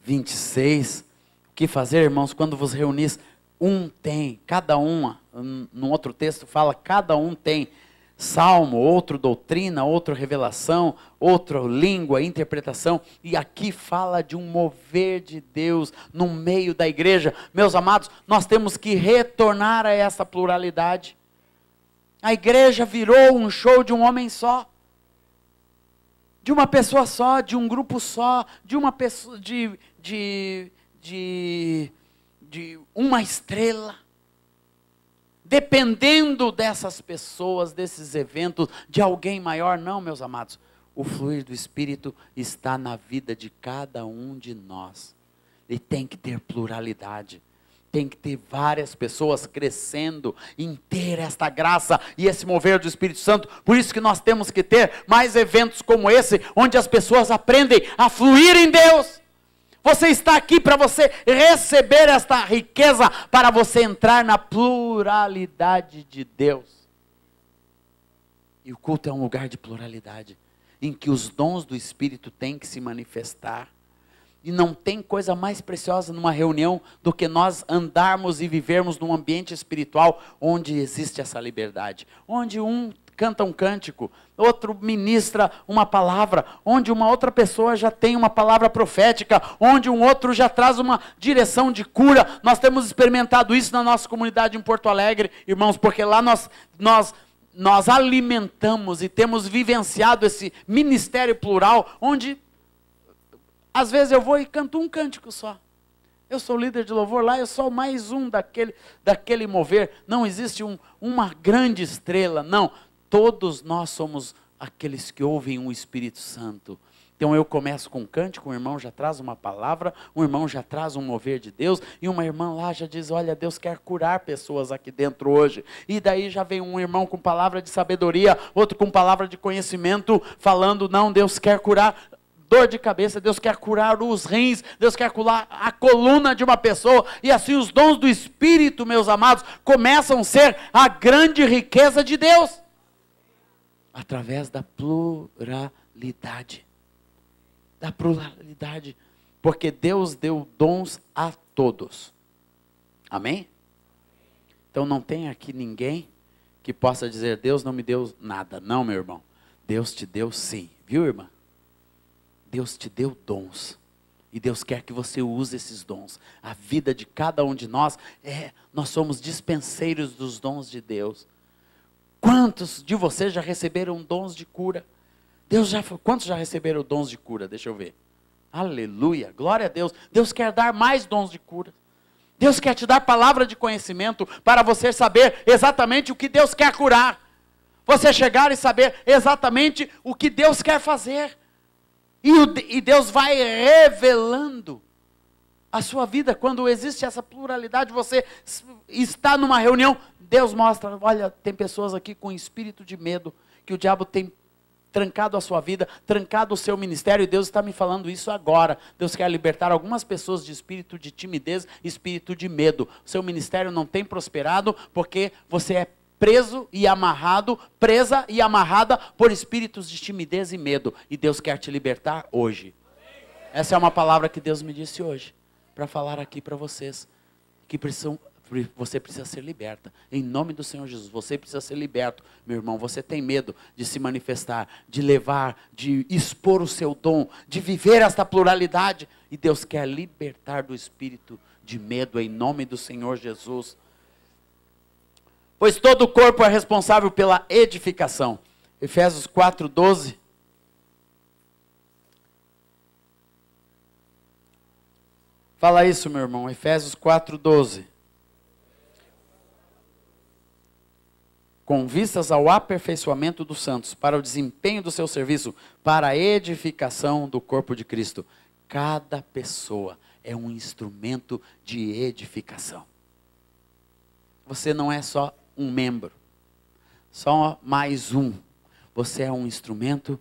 26. O que fazer, irmãos, quando vos reunis? Um tem, cada uma. Num outro texto fala, cada um tem. Salmo, outro doutrina, outro revelação, outro língua, interpretação. E aqui fala de um mover de Deus no meio da igreja. Meus amados, nós temos que retornar a essa pluralidade. A igreja virou um show de um homem só. De uma pessoa só, de um grupo só, de uma pessoa, de uma estrela. Dependendo dessas pessoas, desses eventos, de alguém maior. Não, meus amados. O fluir do Espírito está na vida de cada um de nós. E tem que ter pluralidade. Tem que ter várias pessoas crescendo em ter esta graça e esse mover do Espírito Santo. Por isso que nós temos que ter mais eventos como esse, onde as pessoas aprendem a fluir em Deus. Você está aqui para você receber esta riqueza, para você entrar na pluralidade de Deus. E o culto é um lugar de pluralidade, em que os dons do Espírito têm que se manifestar. E não tem coisa mais preciosa numa reunião do que nós andarmos e vivermos num ambiente espiritual onde existe essa liberdade. Onde um canta um cântico, outro ministra uma palavra, onde uma outra pessoa já tem uma palavra profética, onde um outro já traz uma direção de cura. Nós temos experimentado isso na nossa comunidade em Porto Alegre, irmãos, porque lá nós alimentamos e temos vivenciado esse ministério plural, onde às vezes eu vou e canto um cântico só. Eu sou líder de louvor lá, eu sou mais um daquele mover. Não existe uma grande estrela, não. Todos nós somos aqueles que ouvem o Espírito Santo. Então eu começo com um cântico, um irmão já traz uma palavra, um irmão já traz um mover de Deus, e uma irmã lá já diz, olha, Deus quer curar pessoas aqui dentro hoje. E daí já vem um irmão com palavra de sabedoria, outro com palavra de conhecimento, falando, não, Deus quer curar dor de cabeça, Deus quer curar os rins, Deus quer curar a coluna de uma pessoa, e assim os dons do Espírito, meus amados, começam a ser a grande riqueza de Deus. Através da pluralidade. Da pluralidade. Porque Deus deu dons a todos. Amém? Então não tem aqui ninguém que possa dizer, Deus não me deu nada. Não, meu irmão. Deus te deu sim. Viu, irmã? Deus te deu dons. E Deus quer que você use esses dons. A vida de cada um de nós, nós somos dispenseiros dos dons de Deus. Quantos de vocês já receberam dons de cura? Quantos já receberam dons de cura? Deixa eu ver. Aleluia, glória a Deus. Deus quer dar mais dons de cura. Deus quer te dar palavra de conhecimento para você saber exatamente o que Deus quer curar. Você chegar e saber exatamente o que Deus quer fazer. E Deus vai revelando a sua vida. Quando existe essa pluralidade, você está numa reunião, Deus mostra, olha, tem pessoas aqui com espírito de medo, que o diabo tem trancado a sua vida, trancado o seu ministério, e Deus está me falando isso agora. Deus quer libertar algumas pessoas de espírito de timidez, espírito de medo. O seu ministério não tem prosperado, porque você é preso e amarrado, presa e amarrada por espíritos de timidez e medo. E Deus quer te libertar hoje. Essa é uma palavra que Deus me disse hoje, para falar aqui para vocês, que Você precisa ser liberta. Em nome do Senhor Jesus, você precisa ser liberto. Meu irmão, você tem medo de se manifestar, de levar, de expor o seu dom, de viver esta pluralidade. E Deus quer libertar do espírito de medo, em nome do Senhor Jesus. Pois todo o corpo é responsável pela edificação. Efésios 4:12. Fala isso, meu irmão. Efésios 4:12. Com vistas ao aperfeiçoamento dos santos, para o desempenho do seu serviço, para a edificação do corpo de Cristo. Cada pessoa é um instrumento de edificação. Você não é só um membro, só mais um. Você é um instrumento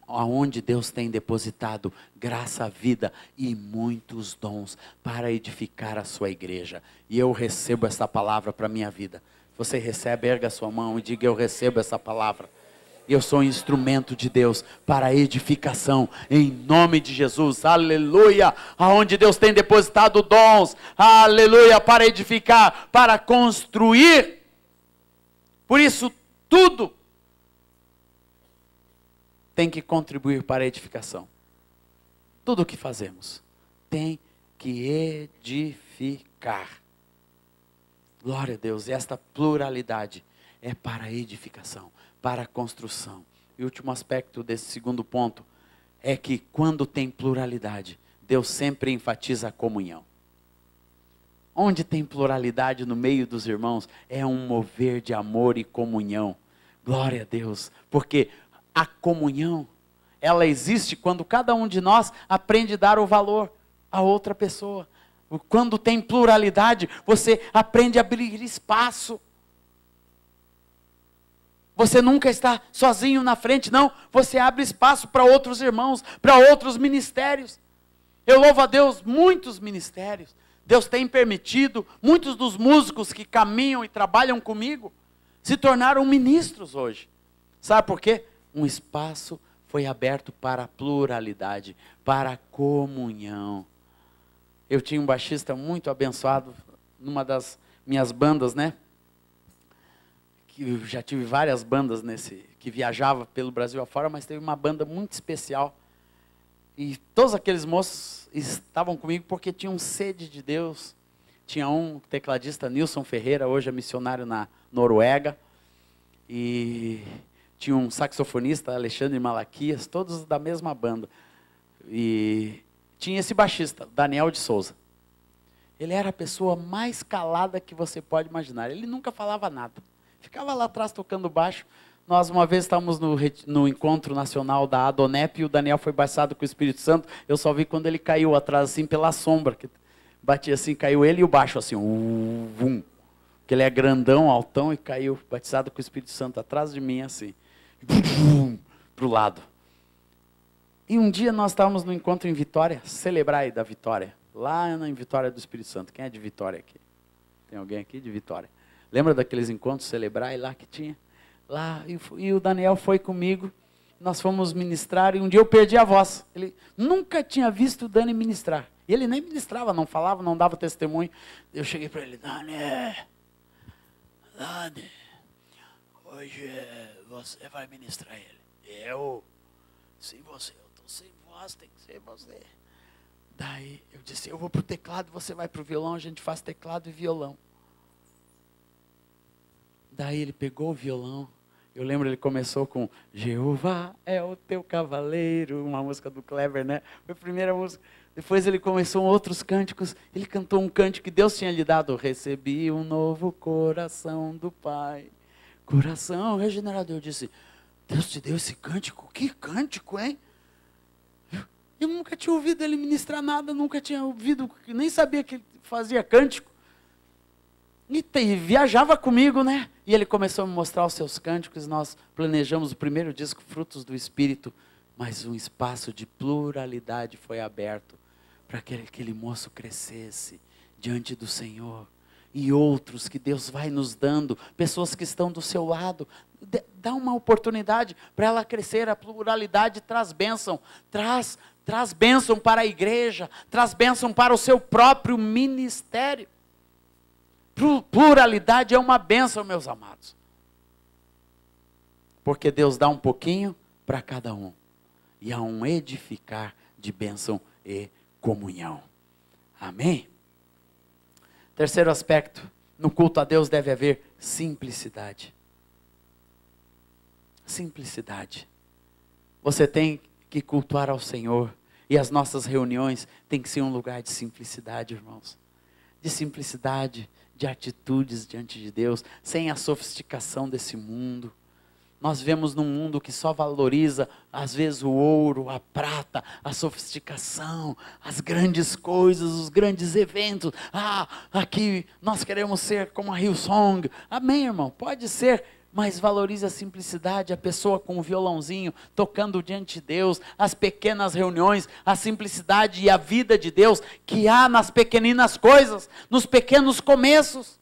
onde Deus tem depositado graça, vida e muitos dons para edificar a sua igreja. E eu recebo essa palavra para a minha vida. Você recebe, erga a sua mão e diga: eu recebo essa palavra. Eu sou um instrumento de Deus para a edificação, em nome de Jesus, aleluia. Aonde Deus tem depositado dons, aleluia, para edificar, para construir. Por isso, tudo tem que contribuir para a edificação. Tudo o que fazemos tem que edificar. Glória a Deus, e esta pluralidade é para a edificação, para a construção. E o último aspecto desse segundo ponto é que quando tem pluralidade, Deus sempre enfatiza a comunhão. Onde tem pluralidade no meio dos irmãos, é um mover de amor e comunhão. Glória a Deus, porque a comunhão, ela existe quando cada um de nós aprende a dar o valor a outra pessoa. Quando tem pluralidade, você aprende a abrir espaço. Você nunca está sozinho na frente, não. Você abre espaço para outros irmãos, para outros ministérios. Eu louvo a Deus, muitos ministérios. Deus tem permitido, muitos dos músicos que caminham e trabalham comigo, se tornaram ministros hoje. Sabe por quê? Um espaço foi aberto para a pluralidade, para a comunhão. Eu tinha um baixista muito abençoado, numa das minhas bandas, né? Eu já tive várias bandas que viajava pelo Brasil afora, mas teve uma banda muito especial. E todos aqueles moços estavam comigo porque tinham sede de Deus. Tinha um tecladista, Nilson Ferreira, hoje é missionário na Noruega. E tinha um saxofonista, Alexandre Malaquias, todos da mesma banda. E tinha esse baixista, Daniel de Souza. Ele era a pessoa mais calada que você pode imaginar. Ele nunca falava nada. Ficava lá atrás tocando baixo. Nós uma vez estávamos no encontro nacional da Adonep e o Daniel foi batizado com o Espírito Santo. Eu só vi quando ele caiu atrás, assim, pela sombra. Que batia assim, caiu ele e o baixo assim, vum. Porque ele é grandão, altão e caiu batizado com o Espírito Santo atrás de mim, assim. Para o lado. E um dia nós estávamos no encontro em Vitória, Celebrai da Vitória. Lá em Vitória do Espírito Santo. Quem é de Vitória aqui? Tem alguém aqui de Vitória? Lembra daqueles encontros Celebrai lá que tinha? Lá, e o Daniel foi comigo, nós fomos ministrar e um dia eu perdi a voz. Ele nunca tinha visto o Dani ministrar. E ele nem ministrava, não falava, não dava testemunho. Eu cheguei para ele: Dani, hoje você vai ministrar ele. Eu? Sim, você. Eu estou sem voz, tem que ser você. Daí eu disse: eu vou para o teclado, você vai para o violão, a gente faz teclado e violão. Daí ele pegou o violão. Eu lembro, ele começou com Jeová é o teu cavaleiro, uma música do Kleber, né? Foi a primeira música. Depois ele começou outros cânticos. Ele cantou um cântico que Deus tinha lhe dado. Recebi um novo coração do Pai. Coração regenerado. Eu disse: Deus te deu esse cântico? Que cântico, hein? Eu nunca tinha ouvido ele ministrar nada, nunca tinha ouvido, nem sabia que ele fazia cântico. E viajava comigo, né? E ele começou a me mostrar os seus cânticos. Nós planejamos o primeiro disco, Frutos do Espírito. Mas um espaço de pluralidade foi aberto para que aquele moço crescesse diante do Senhor. E outros que Deus vai nos dando, pessoas que estão do seu lado. Dá uma oportunidade para ela crescer. A pluralidade traz bênção. Traz bênção para a igreja. Traz bênção para o seu próprio ministério. Pluralidade é uma bênção, meus amados. Porque Deus dá um pouquinho para cada um. E há um edificar de bênção e comunhão. Amém? Terceiro aspecto, no culto a Deus deve haver simplicidade. Simplicidade. Você tem que cultuar ao Senhor. E as nossas reuniões têm que ser um lugar de simplicidade, irmãos. De simplicidade, de atitudes diante de Deus, sem a sofisticação desse mundo. Nós vivemos num mundo que só valoriza, às vezes, o ouro, a prata, a sofisticação, as grandes coisas, os grandes eventos. Aqui nós queremos ser como a Hillsong. Amém, irmão? Pode ser, mas valorize a simplicidade, a pessoa com o violãozinho, tocando diante de Deus, as pequenas reuniões, a simplicidade e a vida de Deus que há nas pequeninas coisas, nos pequenos começos.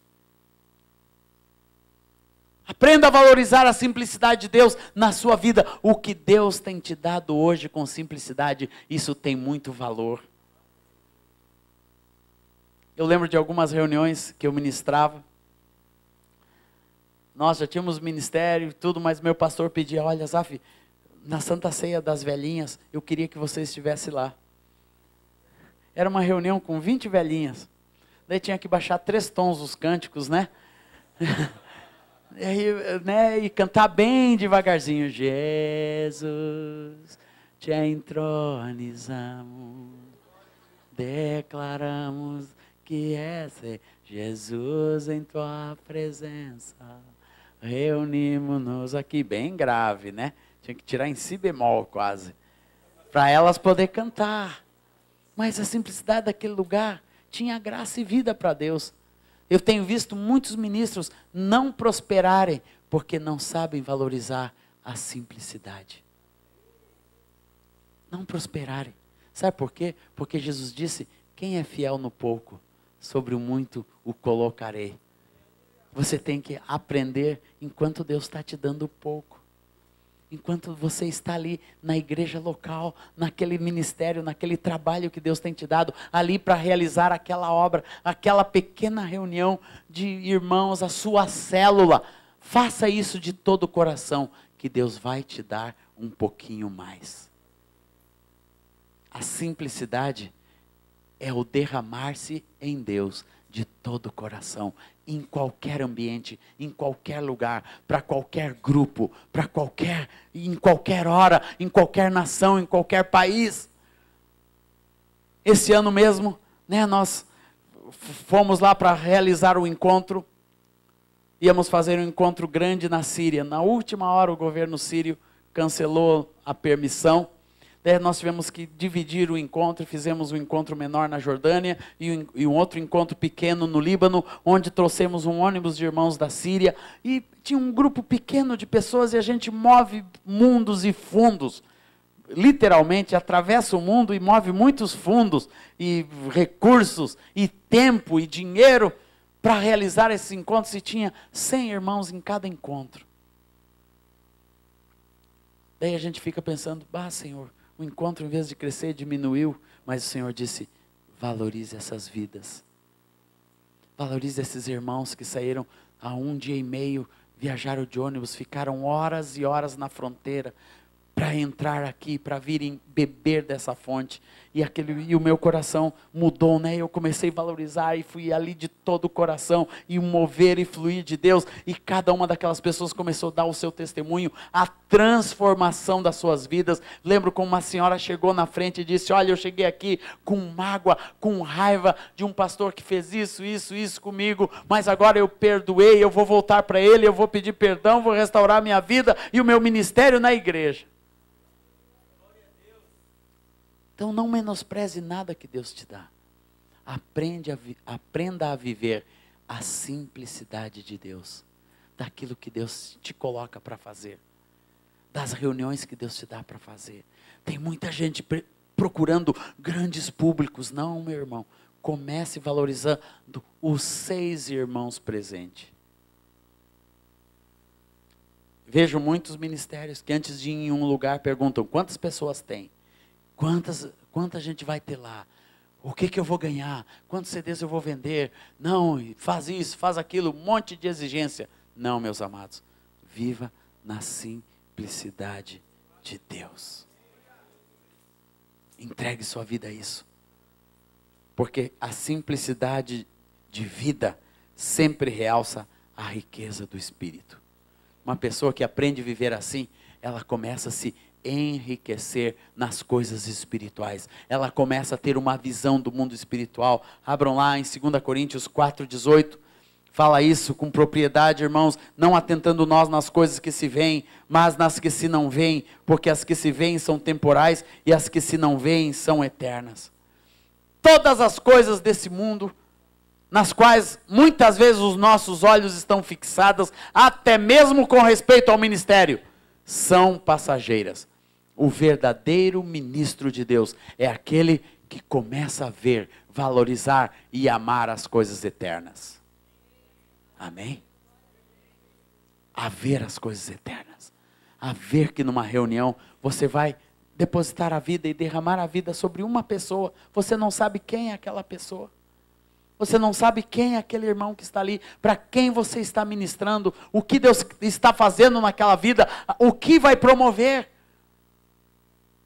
Aprenda a valorizar a simplicidade de Deus na sua vida. O que Deus tem te dado hoje com simplicidade, isso tem muito valor. Eu lembro de algumas reuniões que eu ministrava. Nós já tínhamos ministério e tudo, mas meu pastor pedia, olha, Zaf, na Santa Ceia das Velhinhas, eu queria que você estivesse lá. Era uma reunião com 20 velhinhas. Daí tinha que baixar 3 tons os cânticos, né? E cantar bem devagarzinho. Jesus, te entronizamos, declaramos que és Jesus em tua presença. Reunimos-nos aqui, bem grave, né? Tinha que tirar em si bemol quase, para elas poder cantar. Mas a simplicidade daquele lugar tinha graça e vida para Deus. Eu tenho visto muitos ministros não prosperarem, porque não sabem valorizar a simplicidade. Não prosperarem. Sabe por quê? Porque Jesus disse, quem é fiel no pouco, sobre o muito o colocarei. Você tem que aprender enquanto Deus está te dando pouco. Enquanto você está ali na igreja local, naquele ministério, naquele trabalho que Deus tem te dado, ali para realizar aquela obra, aquela pequena reunião de irmãos, a sua célula. Faça isso de todo o coração, que Deus vai te dar um pouquinho mais. A simplicidade é o derramar-se em Deus de todo o coração, em qualquer ambiente, em qualquer lugar, para qualquer grupo, em qualquer hora, em qualquer nação, em qualquer país. Esse ano mesmo, né, nós fomos lá para realizar o encontro, íamos fazer um encontro grande na Síria. Na última hora o governo sírio cancelou a permissão. Daí nós tivemos que dividir o encontro, fizemos um encontro menor na Jordânia e um outro encontro pequeno no Líbano, onde trouxemos um ônibus de irmãos da Síria. E tinha um grupo pequeno de pessoas e a gente move mundos e fundos. Literalmente atravessa o mundo e move muitos fundos e recursos e tempo e dinheiro para realizar esses encontros. E tinha 100 irmãos em cada encontro. Daí a gente fica pensando, Senhor, o encontro, em vez de crescer, diminuiu. Mas o Senhor disse, valorize essas vidas. Valorize esses irmãos que saíram há 1 dia e meio, viajaram de ônibus, ficaram horas e horas na fronteira, para entrar aqui, para virem beber dessa fonte. E o meu coração mudou, né? Eu comecei a valorizar e fui ali de todo o coração, e o mover e fluir de Deus. E cada uma daquelas pessoas começou a dar o seu testemunho, a transformação das suas vidas. Lembro como uma senhora chegou na frente e disse, olha, eu cheguei aqui com mágoa, com raiva de um pastor que fez isso comigo, mas agora eu perdoei, eu vou voltar para ele, eu vou pedir perdão, vou restaurar minha vida e o meu ministério na igreja. Então não menospreze nada que Deus te dá. Aprenda a viver a simplicidade de Deus. Daquilo que Deus te coloca para fazer. Das reuniões que Deus te dá para fazer. Tem muita gente procurando grandes públicos. Não, meu irmão. Comece valorizando os 6 irmãos presentes. Vejo muitos ministérios que antes de ir em um lugar perguntam, quantas pessoas tem? Quanta gente vai ter lá? O que eu vou ganhar? Quantos CDs eu vou vender? Não, faz isso, faz aquilo, um monte de exigência. Não, meus amados. Viva na simplicidade de Deus. Entregue sua vida a isso. Porque a simplicidade de vida sempre realça a riqueza do Espírito. Uma pessoa que aprende a viver assim, ela começa a se enriquecer nas coisas espirituais. Ela começa a ter uma visão do mundo espiritual. Abram lá em 2 Coríntios 4:18. Fala isso com propriedade, irmãos, não atentando nós nas coisas que se veem, mas nas que se não veem, porque as que se veem são temporais e as que se não veem são eternas. Todas as coisas desse mundo, nas quais muitas vezes os nossos olhos estão fixados, até mesmo com respeito ao ministério, são passageiras. O verdadeiro ministro de Deus é aquele que começa a ver, valorizar e amar as coisas eternas. Amém? A ver as coisas eternas. A ver que numa reunião você vai depositar a vida e derramar a vida sobre uma pessoa. Você não sabe quem é aquela pessoa. Você não sabe quem é aquele irmão que está ali, para quem você está ministrando, o que Deus está fazendo naquela vida, o que vai promover.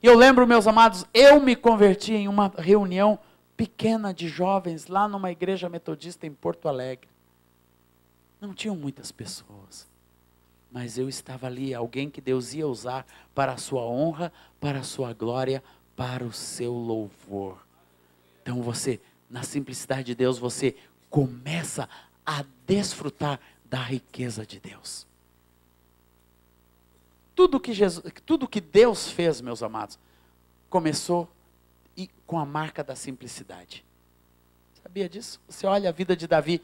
E eu lembro, meus amados, eu me converti em uma reunião pequena de jovens, lá numa igreja metodista em Porto Alegre. Não tinham muitas pessoas, mas eu estava ali, alguém que Deus ia usar para a sua honra, para a sua glória, para o seu louvor. Então você, na simplicidade de Deus, você começa a desfrutar da riqueza de Deus. Tudo que Deus fez, meus amados, começou com a marca da simplicidade. Sabia disso? Você olha a vida de Davi,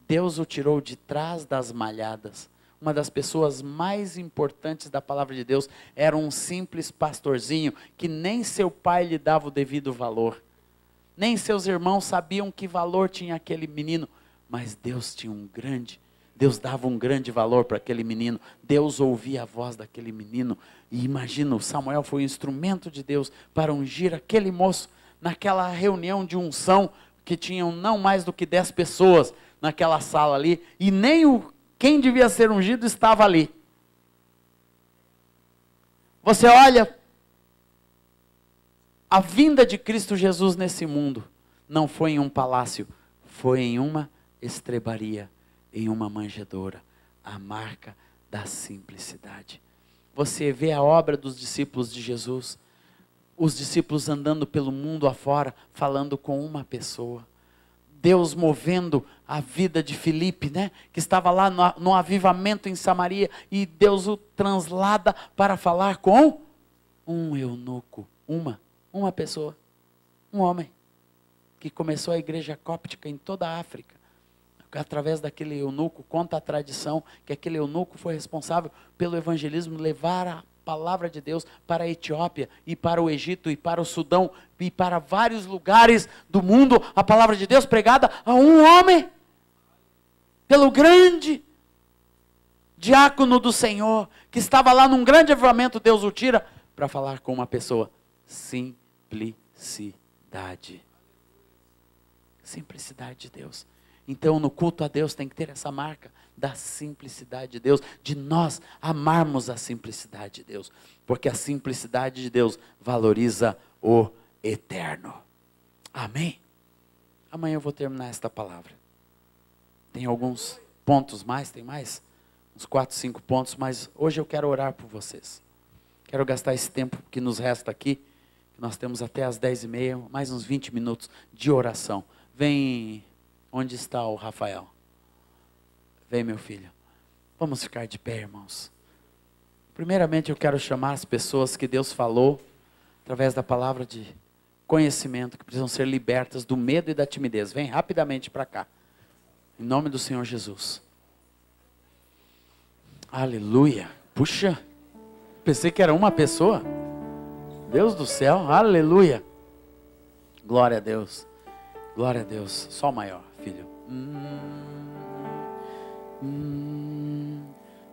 Deus o tirou de trás das malhadas. Uma das pessoas mais importantes da palavra de Deus era um simples pastorzinho que nem seu pai lhe dava o devido valor. Nem seus irmãos sabiam que valor tinha aquele menino, mas Deus dava um grande valor para aquele menino. Deus ouvia a voz daquele menino. E imagina, Samuel foi o instrumento de Deus para ungir aquele moço naquela reunião de unção que tinham não mais do que 10 pessoas naquela sala ali, e nem quem devia ser ungido estava ali. Você olha, a vinda de Cristo Jesus nesse mundo não foi em um palácio, foi em uma estrebaria, em uma manjedoura, a marca da simplicidade. Você vê a obra dos discípulos de Jesus, os discípulos andando pelo mundo afora, falando com uma pessoa. Deus movendo a vida de Filipe, né? Que estava lá no avivamento em Samaria, e Deus o translada para falar com um eunuco, uma pessoa, um homem, que começou a igreja cóptica em toda a África. Através daquele eunuco, conta a tradição que aquele eunuco foi responsável pelo evangelismo, levar a palavra de Deus para a Etiópia, e para o Egito, e para o Sudão, e para vários lugares do mundo, a palavra de Deus pregada a um homem, pelo grande diácono do Senhor, que estava lá num grande avivamento. Deus o tira para falar com uma pessoa. Simplicidade. Simplicidade de Deus. Então no culto a Deus tem que ter essa marca da simplicidade de Deus, de nós amarmos a simplicidade de Deus, porque a simplicidade de Deus valoriza o eterno. Amém? Amanhã eu vou terminar esta palavra. Tem alguns pontos mais, tem mais? Uns 4, 5 pontos, mas hoje eu quero orar por vocês. Quero gastar esse tempo que nos resta aqui, que nós temos até as 10h30, mais uns 20 minutos de oração. Vem, onde está o Rafael? Vem, meu filho. Vamos ficar de pé, irmãos. Primeiramente eu quero chamar as pessoas que Deus falou, através da palavra de conhecimento, que precisam ser libertas do medo e da timidez. Vem rapidamente para cá. Em nome do Senhor Jesus. Aleluia. Puxa, pensei que era uma pessoa. Deus do céu, aleluia. Glória a Deus. Glória a Deus. Sol maior, filho.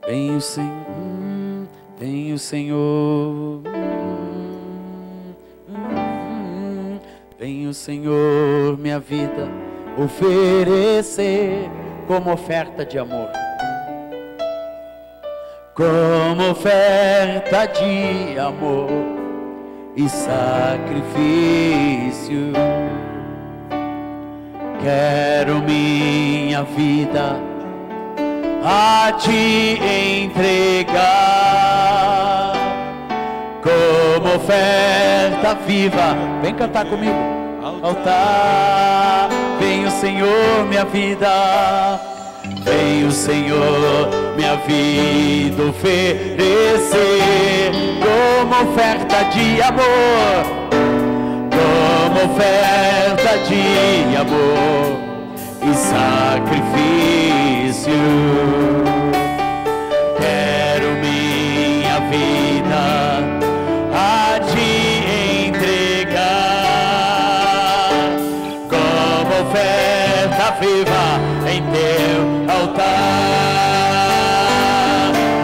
Vem o Senhor, vem o Senhor, Venho, Senhor, minha vida oferecer como oferta de amor, como oferta de amor e sacrifício. Quero minha vida a te entregar como oferta viva. Vem cantar comigo. Altar. Venho, Senhor, minha vida. Venho, Senhor, minha vida oferecer como oferta de amor, como oferta de amor e sacrifício. Quero minha vida a te entregar como oferta viva em teu altar,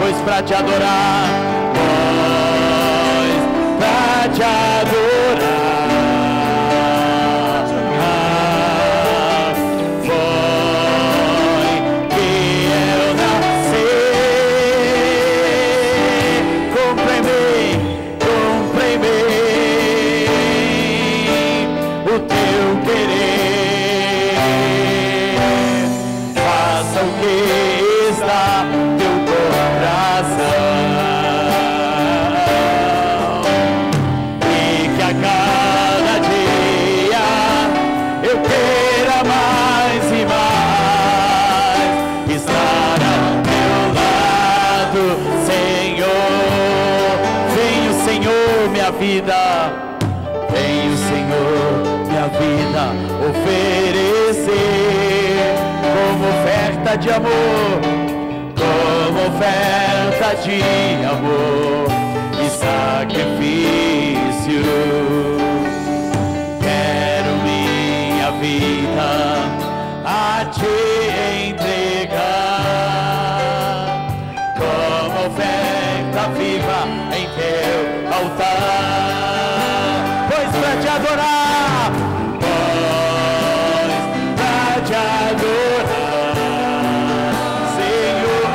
pois pra te adorar, pois pra te adorar. Venho, Senhor, minha vida oferecer como oferta de amor, como oferta de amor e sacrifício. Quero minha vida a te entregar como oferta viva em teu altar, pois pra te adorar, pois pra te adorar, Senhor,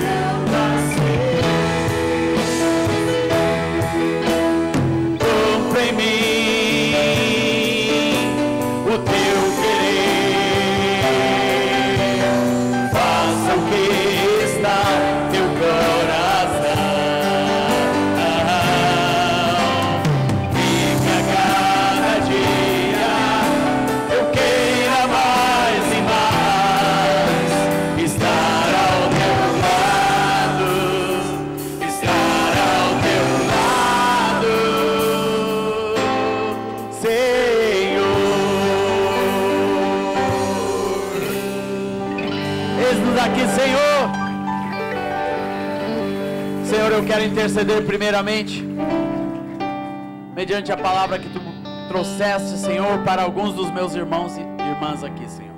eu nasci. Cumpra em mim o teu querer, faça o que está teu coração, e que a cada dia eu queira mais e mais estar ao teu lado, estar ao teu lado, Senhor. Eis-nos aqui, Senhor. Senhor, eu quero interceder primeiramente, mediante a palavra que Tu trouxeste, Senhor, para alguns dos meus irmãos e irmãs aqui, Senhor.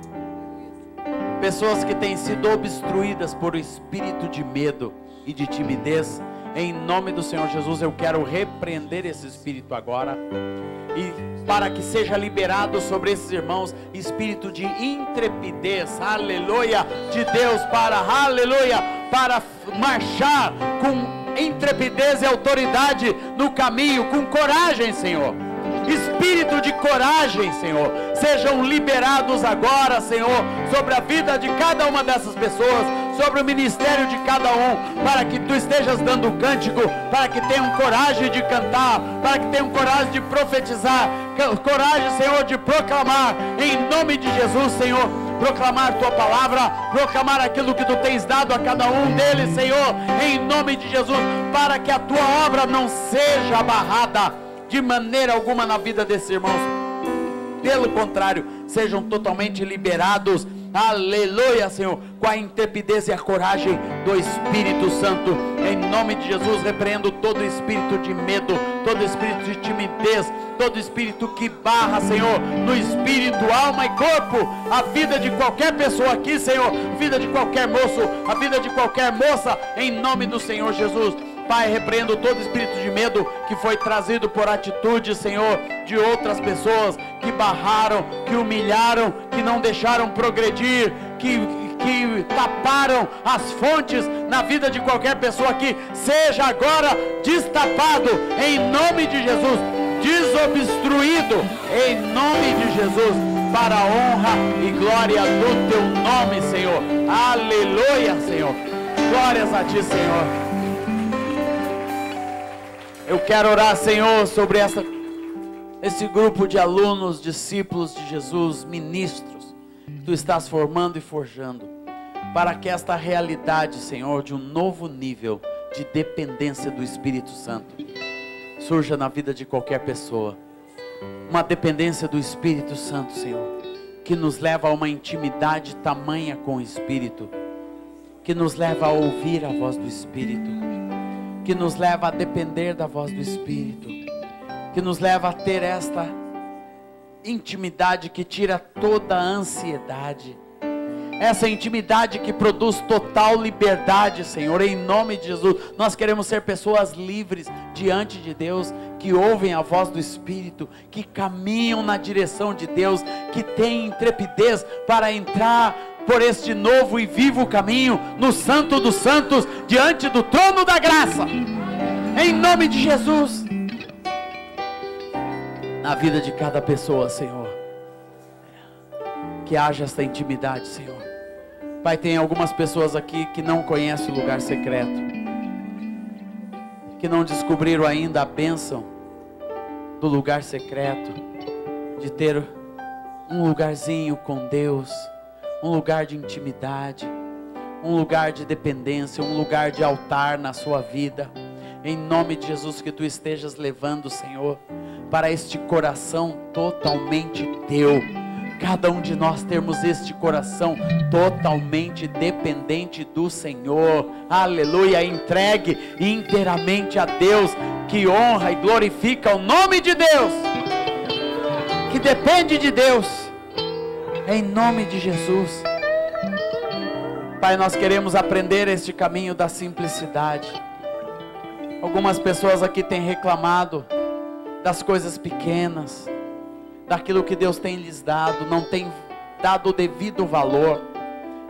Pessoas que têm sido obstruídas por o espírito de medo e de timidez. Em nome do Senhor Jesus, eu quero repreender esse espírito agora, e para que seja liberado sobre esses irmãos espírito de intrepidez, aleluia, de Deus, aleluia, para marchar com intrepidez e autoridade no caminho, com coragem, Senhor. Espírito de coragem, Senhor, sejam liberados agora, Senhor, sobre a vida de cada uma dessas pessoas, sobre o ministério de cada um, para que Tu estejas dando cântico, para que tenham coragem de cantar, para que tenham coragem de profetizar, coragem, Senhor, de proclamar, em nome de Jesus, Senhor, proclamar Tua palavra, proclamar aquilo que Tu tens dado a cada um deles, Senhor, em nome de Jesus, para que a Tua obra não seja barrada de maneira alguma na vida desses irmãos. Pelo contrário, sejam totalmente liberados, aleluia, Senhor, com a intrepidez e a coragem do Espírito Santo. Em nome de Jesus, repreendo todo espírito de medo, todo espírito de timidez, todo espírito que barra, Senhor, no espírito, alma e corpo, a vida de qualquer pessoa aqui, Senhor, a vida de qualquer moço, a vida de qualquer moça, em nome do Senhor Jesus. Pai, repreendo todo espírito de medo que foi trazido por atitude, Senhor, de outras pessoas que barraram, que humilharam, que não deixaram progredir, que taparam as fontes na vida de qualquer pessoa aqui. Seja agora destapado em nome de Jesus, desobstruído em nome de Jesus, para a honra e glória do teu nome, Senhor. Aleluia, Senhor. Glórias a ti, Senhor. Eu quero orar, Senhor, sobre esse grupo de alunos, discípulos de Jesus, ministros, que tu estás formando e forjando, para que esta realidade, Senhor, de um novo nível de dependência do Espírito Santo surja na vida de qualquer pessoa. Uma dependência do Espírito Santo, Senhor, que nos leva a uma intimidade tamanha com o Espírito, que nos leva a ouvir a voz do Espírito, que nos leva a depender da voz do Espírito, que nos leva a ter esta intimidade que tira toda a ansiedade, essa intimidade que produz total liberdade, Senhor, em nome de Jesus. Nós queremos ser pessoas livres diante de Deus, que ouvem a voz do Espírito, que caminham na direção de Deus, que têm intrepidez para entrar por este novo e vivo caminho, no Santo dos Santos, diante do trono da graça, em nome de Jesus, na vida de cada pessoa, Senhor, que haja esta intimidade, Senhor. Pai, tem algumas pessoas aqui que não conhecem o lugar secreto, que não descobriram ainda a bênção do lugar secreto, de ter um lugarzinho com Deus, um lugar de intimidade, um lugar de dependência, um lugar de altar na sua vida. Em nome de Jesus, que tu estejas levando, Senhor, para este coração totalmente teu. Cada um de nós termos este coração totalmente dependente do Senhor, aleluia, entregue inteiramente a Deus, que honra e glorifica o nome de Deus, que depende de Deus, em nome de Jesus. Pai, nós queremos aprender este caminho da simplicidade. Algumas pessoas aqui têm reclamado das coisas pequenas, daquilo que Deus tem lhes dado, não tem dado o devido valor,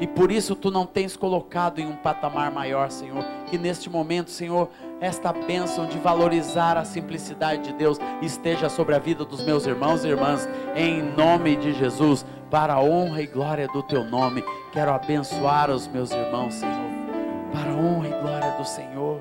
e por isso tu não tens colocado em um patamar maior, Senhor. Que neste momento, Senhor, esta bênção de valorizar a simplicidade de Deus esteja sobre a vida dos meus irmãos e irmãs, em nome de Jesus, para a honra e glória do teu nome. Quero abençoar os meus irmãos, Senhor, para a honra e glória do Senhor.